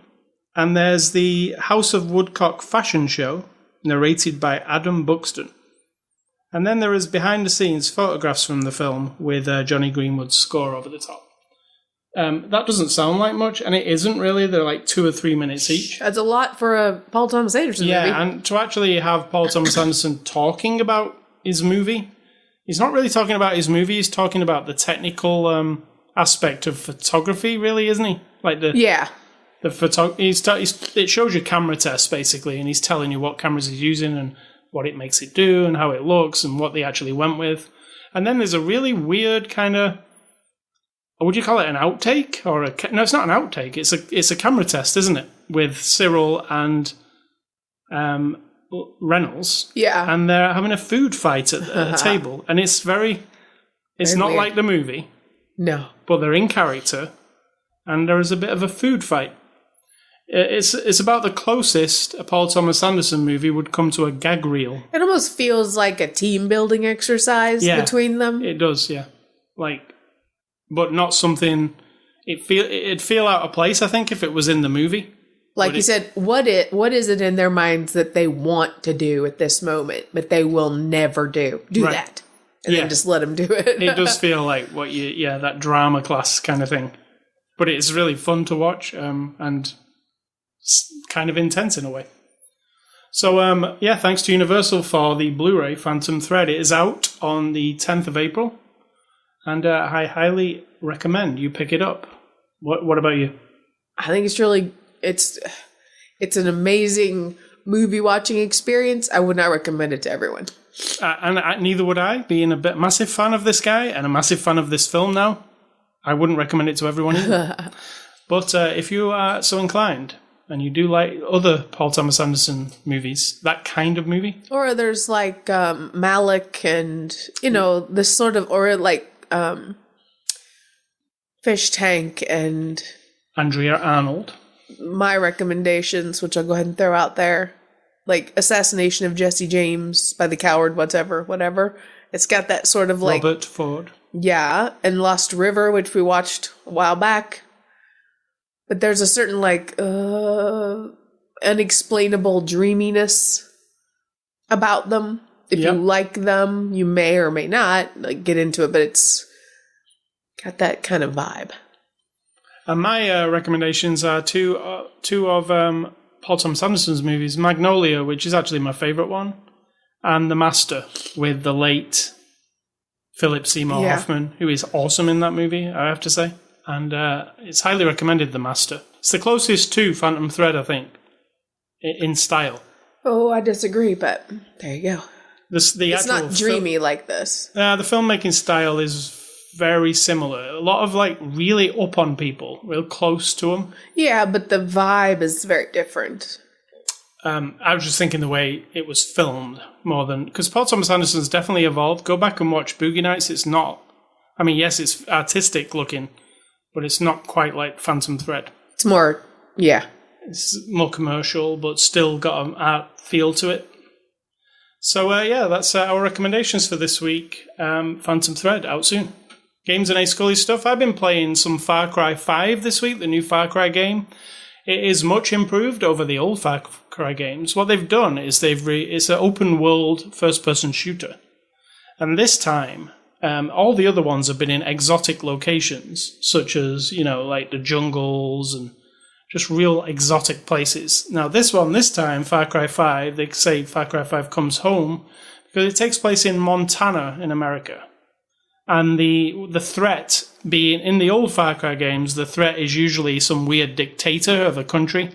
and there's the House of Woodcock fashion show narrated by Adam Buxton. And then there is behind-the-scenes photographs from the film with Johnny Greenwood's score over the top. That doesn't sound like much, and it isn't really. They're like 2 or 3 minutes each. That's a lot for a Paul Thomas Anderson movie. Yeah, and to actually have Paul Thomas Anderson talking about his movie, he's not really talking about his movie, he's talking about the technical aspect of photography, really, isn't he? Like the it shows you camera tests, basically, and he's telling you what cameras he's using and what it makes it do and how it looks and what they actually went with. And then there's a really weird kind of, would you call it an outtake? No, it's not an outtake. It's a camera test, isn't it? With Cyril and Reynolds. Yeah. And they're having a food fight at a table. And it's very not weird. like the movie. No. But they're in character. And there is a bit of a food fight. It's about the closest a Paul Thomas Anderson movie would come to a gag reel. It almost feels like a team building exercise between them. It does, yeah. But not something. It'd feel out of place, I think, if it was in the movie. Like you said, what is it in their minds that they want to do at this moment, but they will never do right. that, and then just let them do it. It does feel like that drama class kind of thing. But it's really fun to watch, and it's kind of intense in a way. So, thanks to Universal for the Blu-ray Phantom Thread. It is out on the 10th of April, and I highly recommend you pick it up. What about you? I think it's an amazing movie watching experience. I would not recommend it to everyone. And neither would I, being a massive fan of this guy and a massive fan of this film now. I wouldn't recommend it to everyone either. But if you are so inclined, and you do like other Paul Thomas Anderson movies, that kind of movie. Or there's like Malick and, this sort of, or like Fish Tank and Andrea Arnold. My recommendations, which I'll go ahead and throw out there, like Assassination of Jesse James by the Coward, whatever. It's got that sort of like Robert Ford. Yeah, and Lost River, which we watched a while back. But there's a certain unexplainable dreaminess about them. If you like them, you may or may not get into it, but it's got that kind of vibe. And my recommendations are two of Paul Thomas Anderson's movies, Magnolia, which is actually my favourite one, and The Master, with the late Philip Seymour Hoffman, who is awesome in that movie, I have to say. And it's highly recommended, The Master. It's the closest to Phantom Thread, I think, in style. Oh, I disagree, but there you go. It's not dreamy like this. The filmmaking style is very similar. A lot of really up on people, real close to them. Yeah, but the vibe is very different. I was just thinking the way it was filmed more than... Because Paul Thomas Anderson's definitely evolved. Go back and watch Boogie Nights. It's not... I mean, yes, it's artistic looking, but it's not quite like Phantom Thread. It's more... Yeah. It's more commercial, but still got an art feel to it. So, that's our recommendations for this week. Phantom Thread, out soon. Games and Ascully stuff. I've been playing some Far Cry 5 this week, the new Far Cry game. It is much improved over the old Far Cry games. What they've done is it's an open world first-person shooter. And this time, all the other ones have been in exotic locations, such as, like the jungles and just real exotic places. Now, this time, Far Cry 5, they say Far Cry 5 comes home because it takes place in Montana in America. And the threat being, in the old Far Cry games, the threat is usually some weird dictator of a country.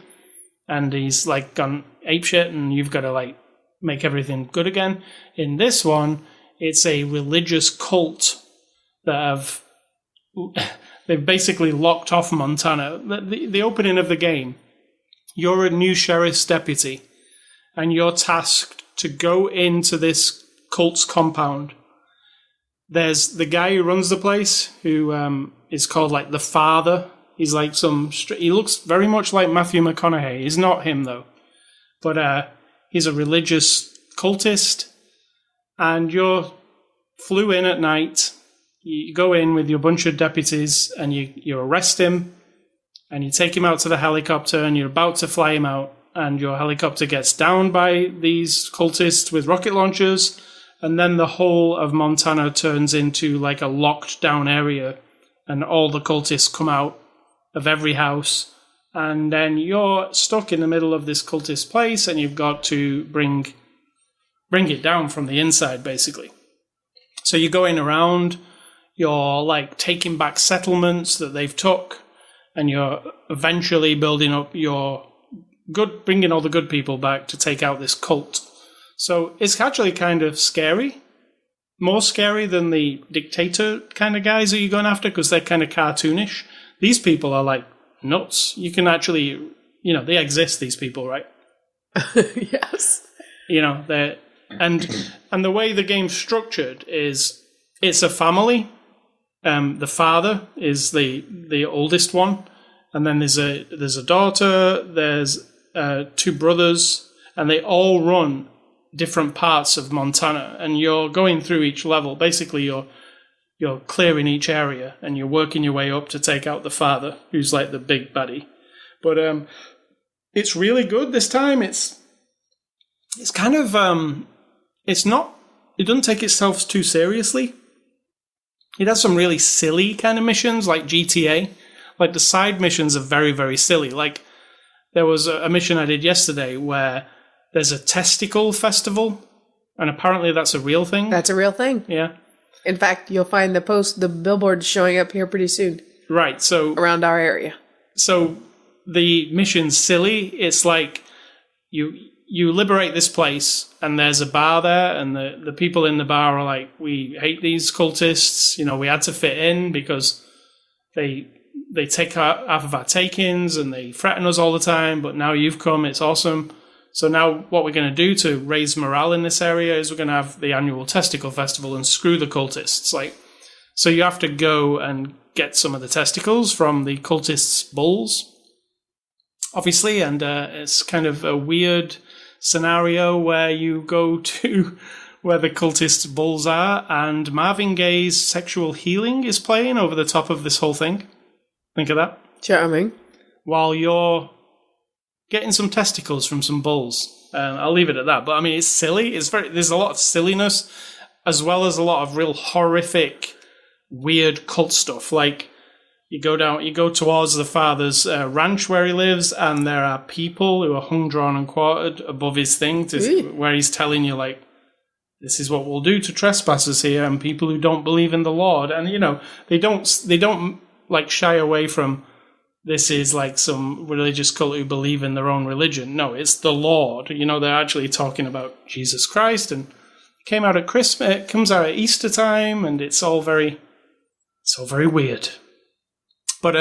And he's gone apeshit and you've got to make everything good again. In this one, it's a religious cult that they've basically locked off Montana. The opening of the game, you're a new sheriff's deputy and you're tasked to go into this cult's compound. There's the guy who runs the place, who is called the Father. He's he looks very much like Matthew McConaughey. He's not him though. But he's a religious cultist, and you're flew in at night. You go in with your bunch of deputies, and you arrest him, and you take him out to the helicopter, and you're about to fly him out, and your helicopter gets downed by these cultists with rocket launchers, and then the whole of Montana turns into like a locked down area, and all the cultists come out of every house, and then you're stuck in the middle of this cultist place, and you've got to bring it down from the inside, basically. So you're going around, you're like taking back settlements that they've took, and you're eventually building up bringing all the good people back to take out this cult. So it's actually kind of scary. More scary than the dictator kind of guys that you're going after, because they're kind of cartoonish. These people are like nuts. You can actually, they exist, these people, right? Yes. And the way the game's structured is it's a family. The father is the oldest one, and then there's a daughter, there's 2 brothers, and they all run different parts of Montana, and you're going through each level. Basically, you're clearing each area, and you're working your way up to take out the father, who's like the big baddie. But it's really good this time. It's kind of it doesn't take itself too seriously. It has some really silly kind of missions, like GTA. Like, the side missions are very, very silly. Like, there was a mission I did yesterday where there's a testicle festival, and apparently that's a real thing. That's a real thing. Yeah. In fact, you'll find the billboard showing up here pretty soon. Right, so... around our area. So, the mission's silly. It's like, you liberate this place, and there's a bar there, and the people in the bar are like, we hate these cultists, we had to fit in because they take half of our take-ins, and they threaten us all the time, but now you've come, it's awesome. So now what we're going to do to raise morale in this area is we're going to have the annual testicle festival and screw the cultists. So you have to go and get some of the testicles from the cultists' bulls, obviously, and it's kind of a weird scenario where you go to where the cultists' bulls are, and Marvin Gaye's Sexual Healing is playing over the top of this whole thing. Think of that. Charming. While you're getting some testicles from some bulls. I'll leave it at that. But I mean, it's silly. There's a lot of silliness, as well as a lot of real horrific, weird cult stuff. Like, you go towards the father's ranch where he lives, and there are people who are hung, drawn, and quartered above his thing, where he's telling you, like, this is what we'll do to trespassers here and people who don't believe in the Lord. And they don't like shy away from, this is like some religious cult who believe in their own religion. No, it's the Lord. They're actually talking about Jesus Christ, and it came out at Christmas. It comes out at Easter time, and it's all very weird. But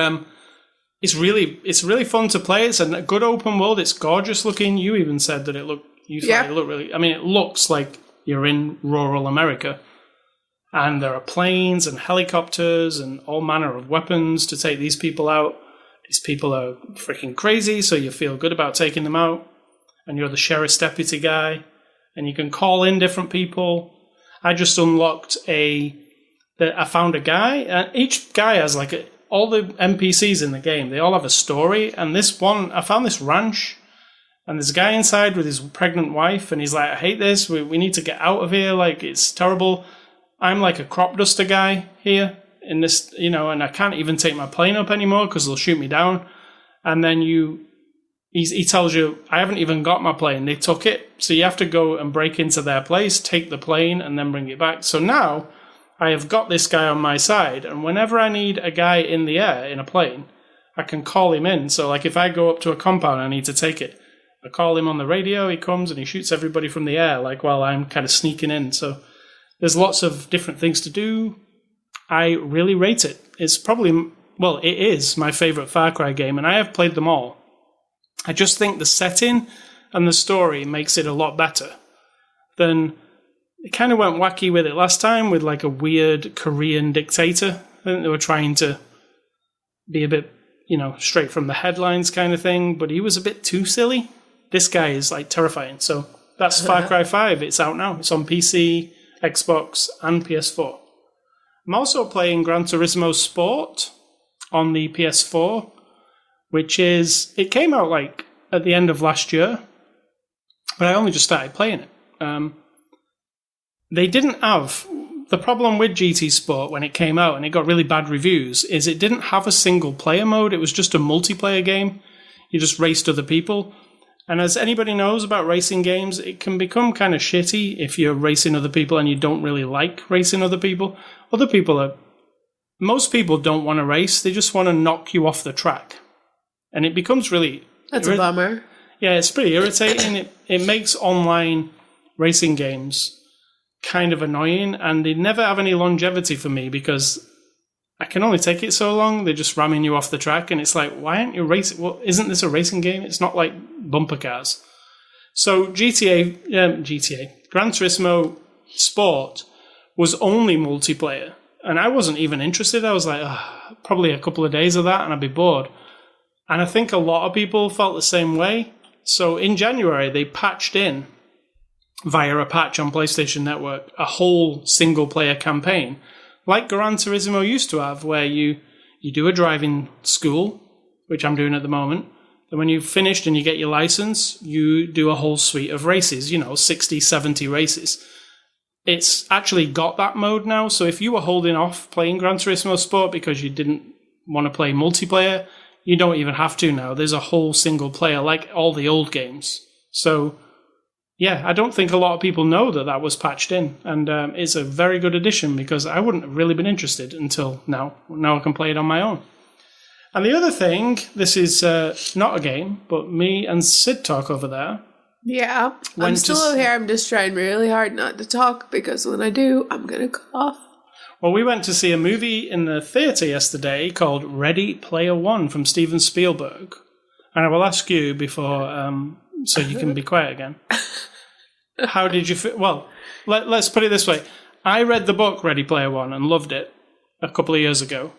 it's really fun to play. It's a good open world. It's gorgeous looking. You even said that it looked really. I mean, it looks like you're in rural America, and there are planes and helicopters and all manner of weapons to take these people out. These people are freaking crazy, so you feel good about taking them out. And you're the sheriff's deputy guy, and you can call in different people. I just unlocked I found a guy, and each guy has all the NPCs in the game, they all have a story. And this one, I found this ranch, and there's a guy inside with his pregnant wife, and he's like, I hate this, we need to get out of here, like, it's terrible. I'm like a crop duster guy here in this, and I can't even take my plane up anymore because they'll shoot me down. And then he tells you, I haven't even got my plane, they took it. So you have to go and break into their place, take the plane, and then bring it back. So now I have got this guy on my side, and whenever I need a guy in the air in a plane, I can call him in. So like if I go up to a compound and I need to take it, I call him on the radio, he comes and he shoots everybody from the air, like while I'm kind of sneaking in. So there's lots of different things to do. I really rate it. It's it is my favorite Far Cry game, and I have played them all. I just think the setting and the story makes it a lot better than... It kind of went wacky with it last time with like a weird Korean dictator. I think they were trying to be a bit, straight from the headlines kind of thing, but he was a bit too silly. this guy is like terrifying. So that's Far Cry 5. It's out now. It's on PC, Xbox, and PS4. I'm also playing Gran Turismo Sport on the PS4, which it came out like at the end of last year, but I only just started playing it. They didn't have... The problem with GT Sport when it came out and it got really bad reviews is it didn't have a single player mode. It was just a multiplayer game. You just raced other people. And as anybody knows about racing games, it can become kind of shitty if you're racing other people and you don't really like racing other people. Most people don't want to race. They just want to knock you off the track. And it becomes really... That's a bummer. Yeah, it's pretty irritating. It makes online racing games kind of annoying, and they never have any longevity for me because I can only take it so long. They're just ramming you off the track, and it's like, why aren't you racing? Well, isn't this a racing game? It's not like bumper cars. So Gran Turismo Sport was only multiplayer, and I wasn't even interested. I was like, probably a couple of days of that, and I'd be bored. And I think a lot of people felt the same way. So in January, they patched in via a patch on PlayStation Network, a whole single-player campaign, like Gran Turismo used to have, where you do a driving school, which I'm doing at the moment, and when you've finished and you get your license, you do a whole suite of races, 60, 70 races. It's actually got that mode now, so if you were holding off playing Gran Turismo Sport because you didn't want to play multiplayer, you don't even have to now. There's a whole single-player, like all the old games. So... yeah, I don't think a lot of people know that was patched in, and it's a very good addition because I wouldn't have really been interested until now. Now I can play it on my own. And the other thing, this is not a game, but me and Cidtalk over there. Yeah, I'm still over here. I'm just trying really hard not to talk because when I do, I'm going to cough. Well, we went to see a movie in the theatre yesterday called Ready Player One from Steven Spielberg. And I will ask you before... so you can be quiet again. How did you feel? Well, let's put it this way. I read the book Ready Player One and loved it a couple of years ago.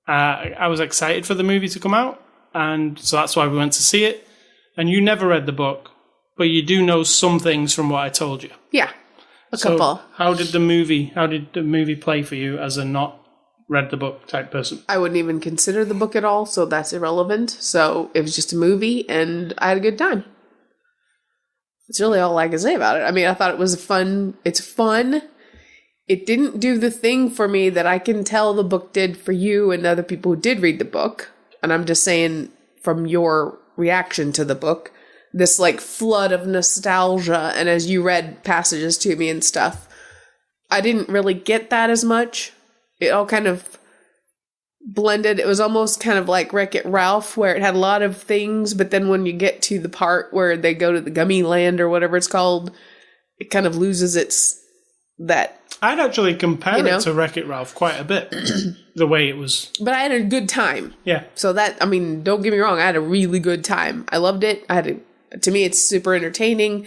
I was excited for the movie to come out, and so that's why we went to see it. And you never read the book, but you do know some things from what I told you. Yeah, a couple. How did the movie play for you as a not read the book type person? I wouldn't even consider the book at all, so that's irrelevant. So it was just a movie, and I had a good time. That's really all I can say about it. I mean, I thought it was fun. It's fun. It didn't do the thing for me that I can tell the book did for you and other people who did read the book. And I'm just saying from your reaction to the book, this like flood of nostalgia. And as you read passages to me and stuff, I didn't really get that as much. It all kind of blended. It was almost kind of like Wreck-It Ralph, where it had a lot of things, but then when you get to the part where they go to the gummy land or whatever it's called, it kind of loses that. I'd actually compare it to Wreck-It Ralph quite a bit, the way it was. But I had a good time. Yeah. So don't get me wrong, I had a really good time. I loved it. To me, it's super entertaining,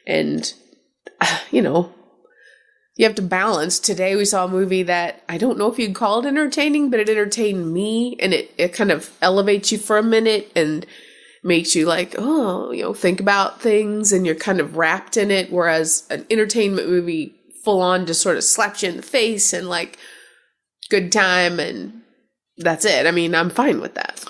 and you have to balance. Today we saw a movie that I don't know if you'd call it entertaining, but it entertained me, and it kind of elevates you for a minute and makes you like, think about things, and you're kind of wrapped in it, whereas an entertainment movie full on just sort of slaps you in the face and like good time, and that's it. I mean, I'm fine with that.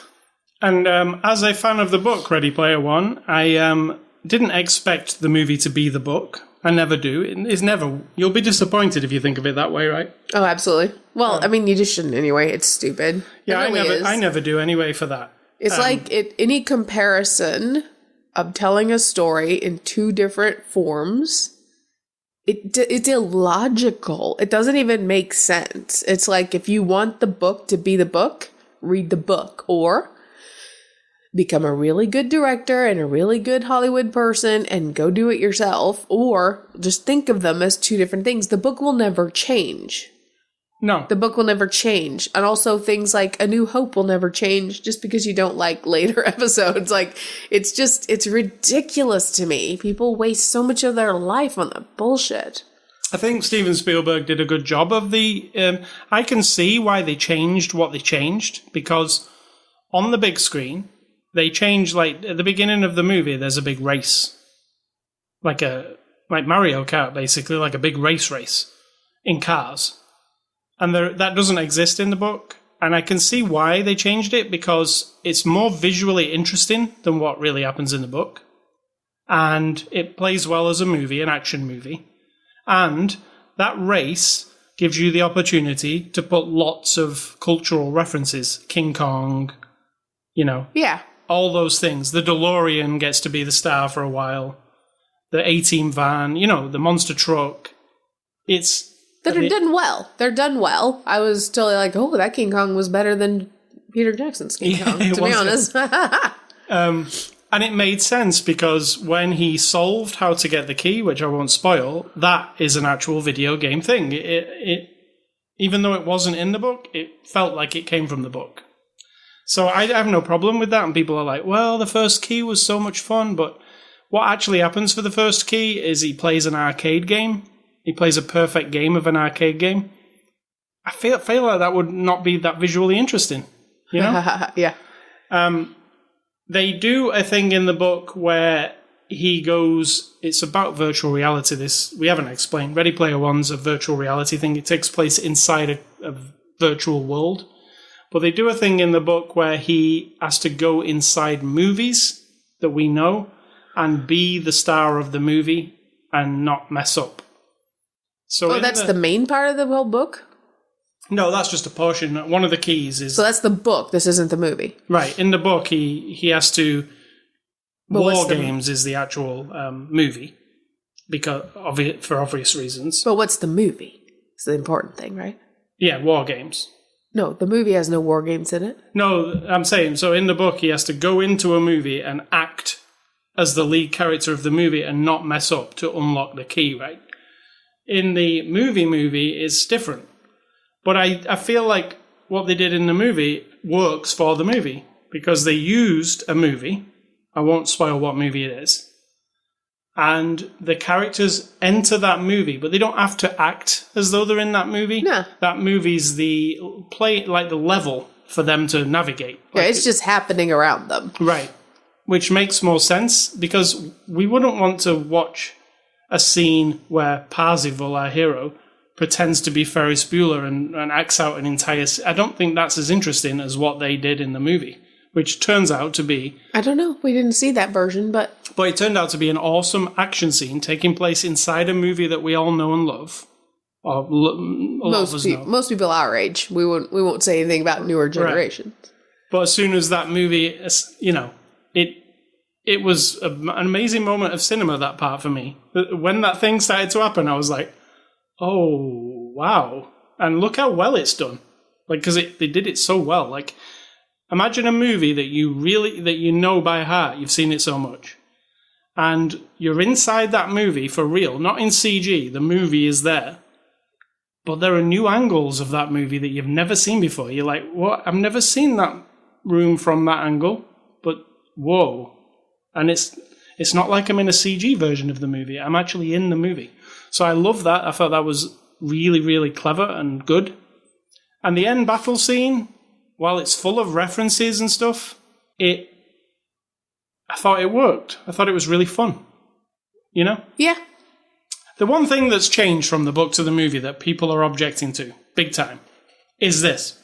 And as a fan of the book Ready Player One, I didn't expect the movie to be the book. I never do. It's never. You'll be disappointed if you think of it that way, right? Oh, absolutely. Well, I mean, you just shouldn't anyway. It's stupid. Yeah, I never do anyway for that. It's like any comparison of telling a story in two different forms. It's illogical. It doesn't even make sense. It's like if you want the book to be the book, read the book, or become a really good director and a really good Hollywood person and go do it yourself, or just think of them as two different things. The book will never change. No. The book will never change. And also things like A New Hope will never change just because you don't like later episodes. Like, it's ridiculous to me. People waste so much of their life on that bullshit. I think Steven Spielberg did a good job of I can see why they changed what they changed, because on the big screen, they change, like, at the beginning of the movie, there's a big race. Like Mario Kart, basically, like a big race in cars. And that doesn't exist in the book. And I can see why they changed it, because it's more visually interesting than what really happens in the book. And it plays well as a movie, an action movie. And that race gives you the opportunity to put lots of cultural references. King Kong, Yeah. all those things. The DeLorean gets to be the star for a while. The A-Team van, the monster truck. They're done well. They're done well. I was totally like, oh, that King Kong was better than Peter Jackson's King Kong, to be honest. And it made sense, because when he solved how to get the key, which I won't spoil, that is an actual video game thing. It even though it wasn't in the book, it felt like it came from the book. So I have no problem with that. And people are like, well, the first key was so much fun. But what actually happens for the first key is he plays an arcade game. He plays a perfect game of an arcade game. I feel like that would not be that visually interesting, Yeah. They do a thing in the book where he goes... It's about virtual reality. This we haven't explained. Ready Player One's a virtual reality thing. It takes place inside a virtual world. But they do a thing in the book where he has to go inside movies that we know and be the star of the movie and not mess up. So that's the main part of the whole book? No, that's just a portion. One of the keys is... So that's the book. This isn't the movie. Right. In the book, he has to... War Games is the actual movie, because for obvious reasons. But what's the movie? It's the important thing, right? Yeah, War Games. No, the movie has no War Games in it. No, I'm saying, so in the book, he has to go into a movie and act as the lead character of the movie and not mess up to unlock the key, right? In the movie is different. But I feel like what they did in the movie works for the movie, because they used a movie. I won't spoil what movie it is. And the characters enter that movie, but they don't have to act as though they're in that movie. No. That movie's the level for them to navigate. Yeah, it's just happening around them. Right. Which makes more sense, because we wouldn't want to watch a scene where Parzival, our hero, pretends to be Ferris Bueller and acts out an entire... I don't think that's as interesting as what they did in the movie, which turns out to be... I don't know. We didn't see that version, but... But it turned out to be an awesome action scene taking place inside a movie that we all know and love. Or most people our age. We won't say anything about newer generations. Right. But as soon as that movie, it was an amazing moment of cinema, that part for me. When that thing started to happen, I was like, oh, wow. And look how well it's done. Like, because they did it so well. Like, imagine a movie that you know by heart. You've seen it so much. And you're inside that movie for real, not in CG. The movie is there. But there are new angles of that movie that you've never seen before. You're like, what? I've never seen that room from that angle. But, whoa. And it's not like I'm in a CG version of the movie. I'm actually in the movie. So I love that. I thought that was really, really clever and good. And the end battle scene, while it's full of references and stuff, I thought it worked. I thought it was really fun. Yeah. The one thing that's changed from the book to the movie that people are objecting to, big time, is this.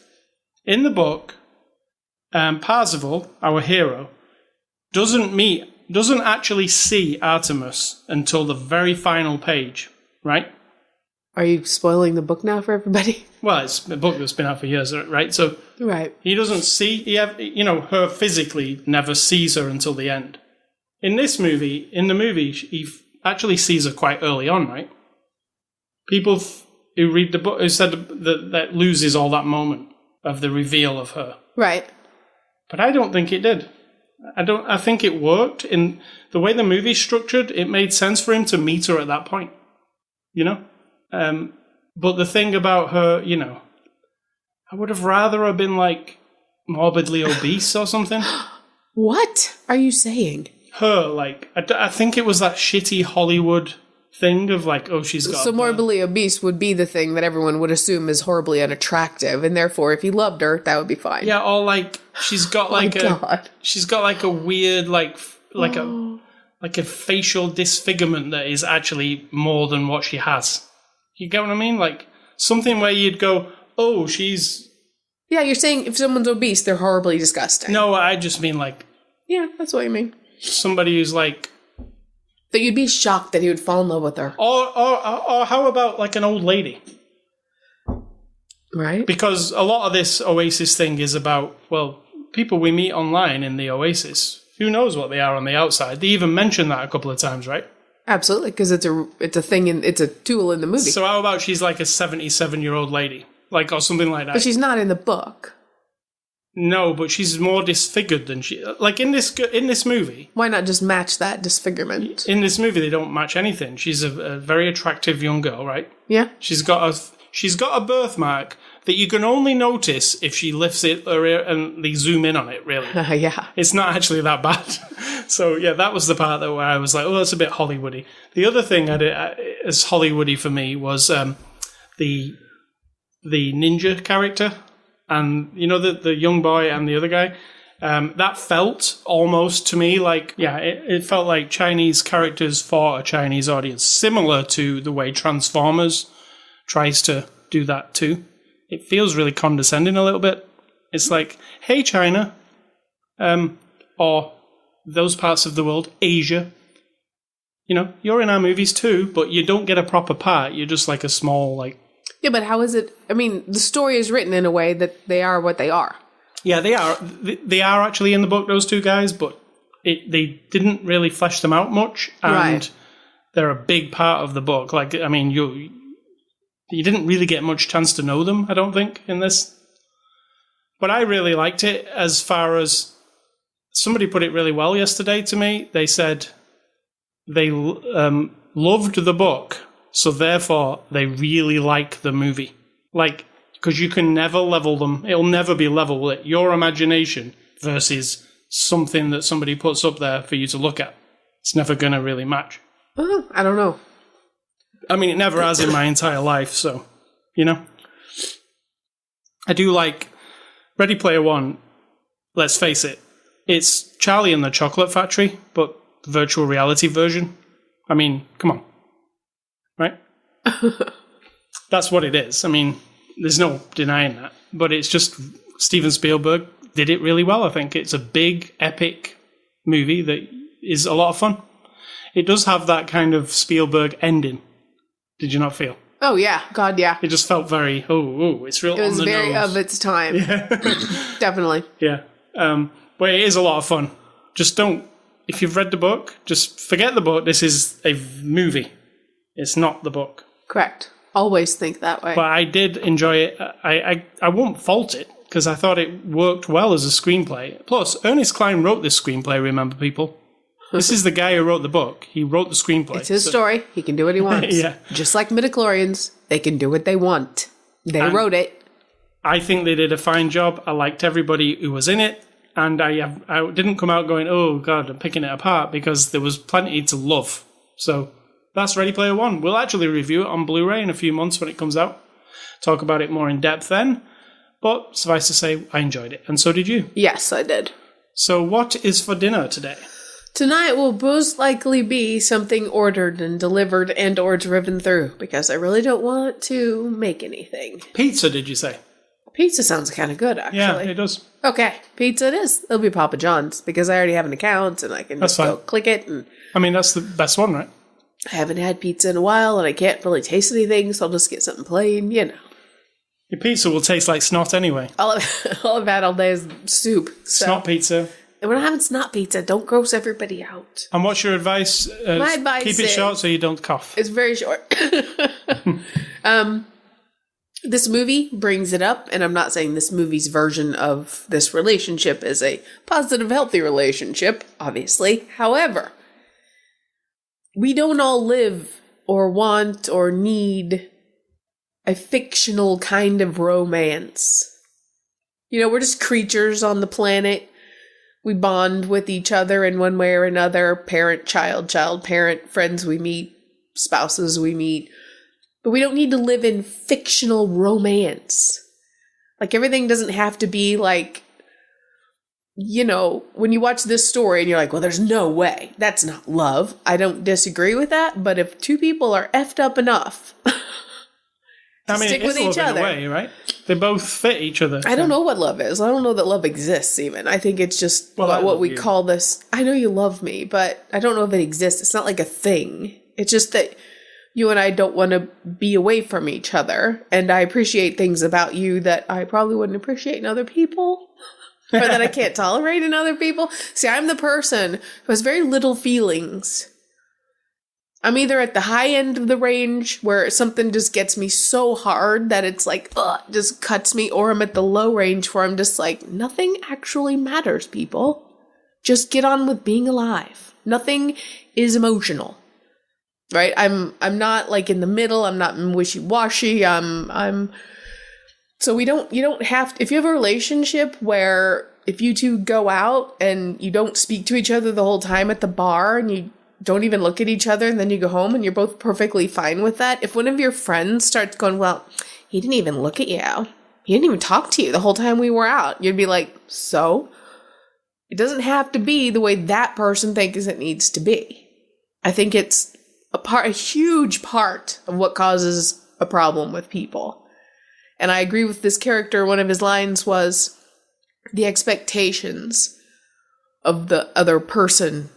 In the book, Parzival, our hero, doesn't actually see Artemis until the very final page, right? Are you spoiling the book now for everybody? Well, it's a book that's been out for years, right? So right. He doesn't see, her physically never sees her until the end. In the movie, he actually sees her quite early on, right? People who read the book who said that loses all that moment of the reveal of her. Right. But I don't think it did. I think it worked in the way the movie's structured. It made sense for him to meet her at that point, But the thing about her, I would have rather have been like morbidly obese or something. What are you saying? Her, like, I think it was that shitty Hollywood thing of like, oh, she's got... So morbidly obese would be the thing that everyone would assume is horribly unattractive, and therefore, if he loved her, that would be fine. Yeah, or like, she's got like she's got like a weird, like a facial disfigurement that is actually more than what she has. You get what I mean? Like, something where you'd go, oh, she's... Yeah, you're saying if someone's obese, they're horribly disgusting. No, I just mean like... Yeah, that's what you mean. Somebody who's like... That you'd be shocked that he would fall in love with her. Or how about like an old lady? Right. Because a lot of this Oasis thing is about, well, people we meet online in the Oasis. Who knows what they are on the outside? They even mention that a couple of times, right? Absolutely, because it's a thing, it's a tool in the movie. So how about she's like a 77-year-old lady? Like, or something like that. But she's not in the book. No, but she's more disfigured than she... Like, in this movie... Why not just match that disfigurement? In this movie, they don't match anything. She's a very attractive young girl, right? Yeah. She's got a birthmark that you can only notice if she lifts it and they zoom in on it, really. Yeah. It's not actually that bad. So, yeah, that was the part where I was like, oh, that's a bit Hollywoody. The other thing as Hollywoody for me was the ninja character. And, you know, the young boy and the other guy, that felt almost to me like, yeah, it felt like Chinese characters for a Chinese audience, similar to the way Transformers tries to do that too. It feels really condescending a little bit. It's like, hey, China, or those parts of the world, Asia, you know, you're in our movies too, but you don't get a proper part. You're just like a small, like... Yeah, but how is it... I mean, the story is written in a way that they are what they are. Yeah, they are. They are actually in the book, those two guys, but they didn't really flesh them out much. And right. They're a big part of the book. Like, I mean, you didn't really get much chance to know them, I don't think, in this. But I really liked it as far as... Somebody put it really well yesterday to me. They said they loved the book, so therefore they really like the movie. Like, because you can never level them. It'll never be level with your imagination versus something that somebody puts up there for you to look at. It's never going to really match. I don't know. I mean, it never has in my entire life, so, you know. I do like Ready Player One, let's face it, it's Charlie and the Chocolate Factory, but the virtual reality version. I mean, come on. Right? That's what it is. I mean, there's no denying that. But it's just Steven Spielberg did it really well, I think. It's a big, epic movie that is a lot of fun. It does have that kind of Spielberg ending. Did you not feel? Oh, yeah. God, yeah. It just felt very, it's real on the nose. It was very of its time. Yeah. Definitely. Yeah. But it is a lot of fun. Just don't, if you've read the book, just forget the book. This is a movie. It's not the book. Correct. Always think that way. But I did enjoy it. I won't fault it, because I thought it worked well as a screenplay. Plus, Ernest Cline wrote this screenplay, remember, people? This is the guy who wrote the book. He wrote the screenplay. It's his story. He can do what he wants. Yeah. Just like midichlorians, they can do what they want. They wrote it. I think they did a fine job. I liked everybody who was in it. And I didn't come out going, oh, God, I'm picking it apart, because there was plenty to love. So that's Ready Player One. We'll actually review it on Blu-ray in a few months when it comes out. Talk about it more in depth then. But suffice to say, I enjoyed it. And so did you. Yes, I did. So what is for dinner today? Tonight will most likely be something ordered and delivered and or driven through, because I really don't want to make anything. Pizza, did you say? Pizza sounds kind of good, actually. Yeah, it does. Okay, pizza it is. It'll be Papa John's, because I already have an account and I can just go click it. And I mean, that's the best one, right? I haven't had pizza in a while and I can't really taste anything, so I'll just get something plain, you know. Your pizza will taste like snot anyway. All I've had all day is soup. So. Snot pizza. And we're not having snot pizza. Don't gross everybody out. And what's your advice? My advice keep it short so you don't cough. It's very short. This movie brings it up, and I'm not saying this movie's version of this relationship is a positive, healthy relationship, obviously. However, we don't all live or want or need a fictional kind of romance. You know, we're just creatures on the planet. We bond with each other in one way or another. Parent, child, child, parent, friends we meet, spouses we meet. But we don't need to live in fictional romance. Like, everything doesn't have to be like, you know, when you watch this story and you're like, well, there's no way. That's not love. I don't disagree with that. But if two people are effed up enough to stick with each other, way, right? They both fit each other. I don't know what love is. I don't know that love exists even. I think it's just what we call this. I know you love me, but I don't know if it exists. It's not like a thing. It's just that you and I don't want to be away from each other. And I appreciate things about you that I probably wouldn't appreciate in other people. Or that I can't tolerate in other people. See, I'm the person who has very little feelings. I'm either at the high end of the range where something just gets me so hard that it's like, ugh, just cuts me. Or I'm at the low range where I'm just like, nothing actually matters, people. Just get on with being alive. Nothing is emotional. Right? I'm not like in the middle. I'm not wishy-washy. So you don't have to, if you have a relationship where if you two go out and you don't speak to each other the whole time at the bar and you don't even look at each other and then you go home and you're both perfectly fine with that. If one of your friends starts going, well, he didn't even look at you. He didn't even talk to you the whole time we were out. You'd be like, so? It doesn't have to be the way that person thinks it needs to be. I think it's a huge part of what causes a problem with people. And I agree with this character. One of his lines was, the expectations of the other person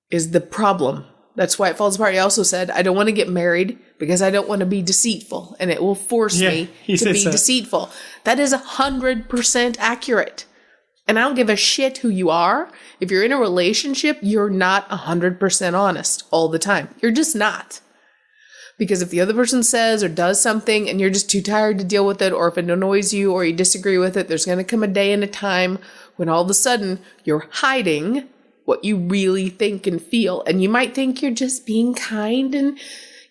is the problem. That's why it falls apart. He also said, I don't want to get married because I don't want to be deceitful. And it will force me to be deceitful. That is 100% accurate. And I don't give a shit who you are. If you're in a relationship, you're not 100% honest all the time. You're just not. Because if the other person says or does something and you're just too tired to deal with it, or if it annoys you or you disagree with it, there's going to come a day and a time when all of a sudden you're hiding what you really think and feel. And you might think you're just being kind and,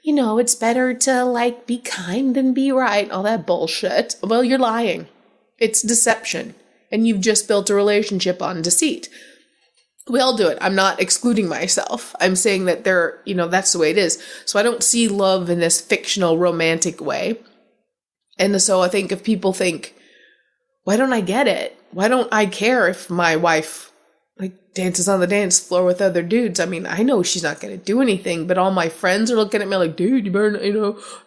you know, it's better to like be kind than be right. All that bullshit. Well, you're lying. It's deception. And you've just built a relationship on deceit. We all do it. I'm not excluding myself. I'm saying that that's the way it is. So I don't see love in this fictional romantic way. And so I think if people think, why don't I get it? Why don't I care if my wife like dances on the dance floor with other dudes? I mean, I know she's not going to do anything, but all my friends are looking at me like, dude, you better,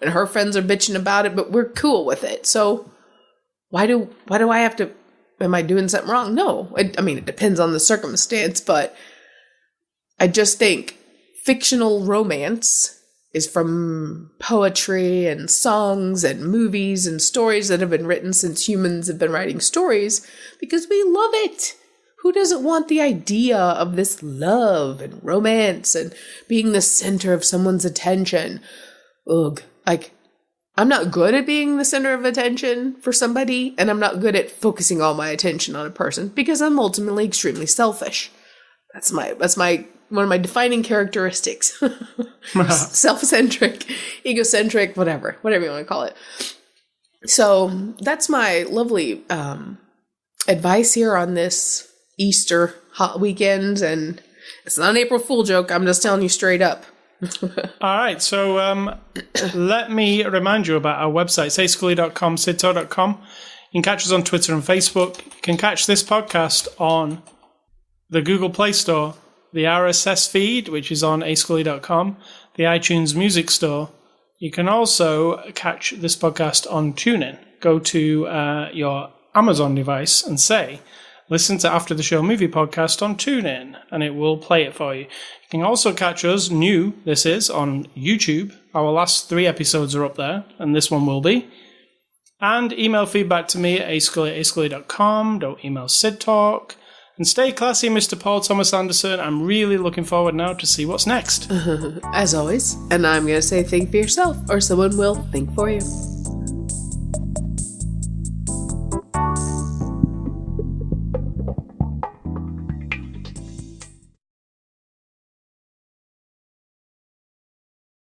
and her friends are bitching about it, but we're cool with it. So why do I have to? Am I doing something wrong? No. It depends on the circumstance, but I just think fictional romance is from poetry and songs and movies and stories that have been written since humans have been writing stories because we love it. Who doesn't want the idea of this love and romance and being the center of someone's attention? Ugh. I'm not good at being the center of attention for somebody, and I'm not good at focusing all my attention on a person because I'm ultimately extremely selfish. That's my one of my defining characteristics. Self-centric, egocentric, whatever you want to call it. So that's my lovely advice here on this Easter hot weekend, and it's not an April Fool joke. I'm just telling you straight up. All right, so let me remind you about our website, ascully.com, cidtalk.com. You can catch us on Twitter and Facebook. You can catch this podcast on the Google Play Store, the RSS feed, which is on ascully.com, the iTunes Music Store. You can also catch this podcast on TuneIn. Go to your Amazon device and say, listen to After the Show Movie Podcast on TuneIn, and it will play it for you. You can also catch us, this is, on YouTube. Our last 3 episodes are up there, and this one will be. And email feedback to me at ascully@ascully.com. Don't email Cidtalk. And stay classy, Mr. Paul Thomas Anderson. I'm really looking forward now to see what's next. As always, and I'm going to say think for yourself, or someone will think for you.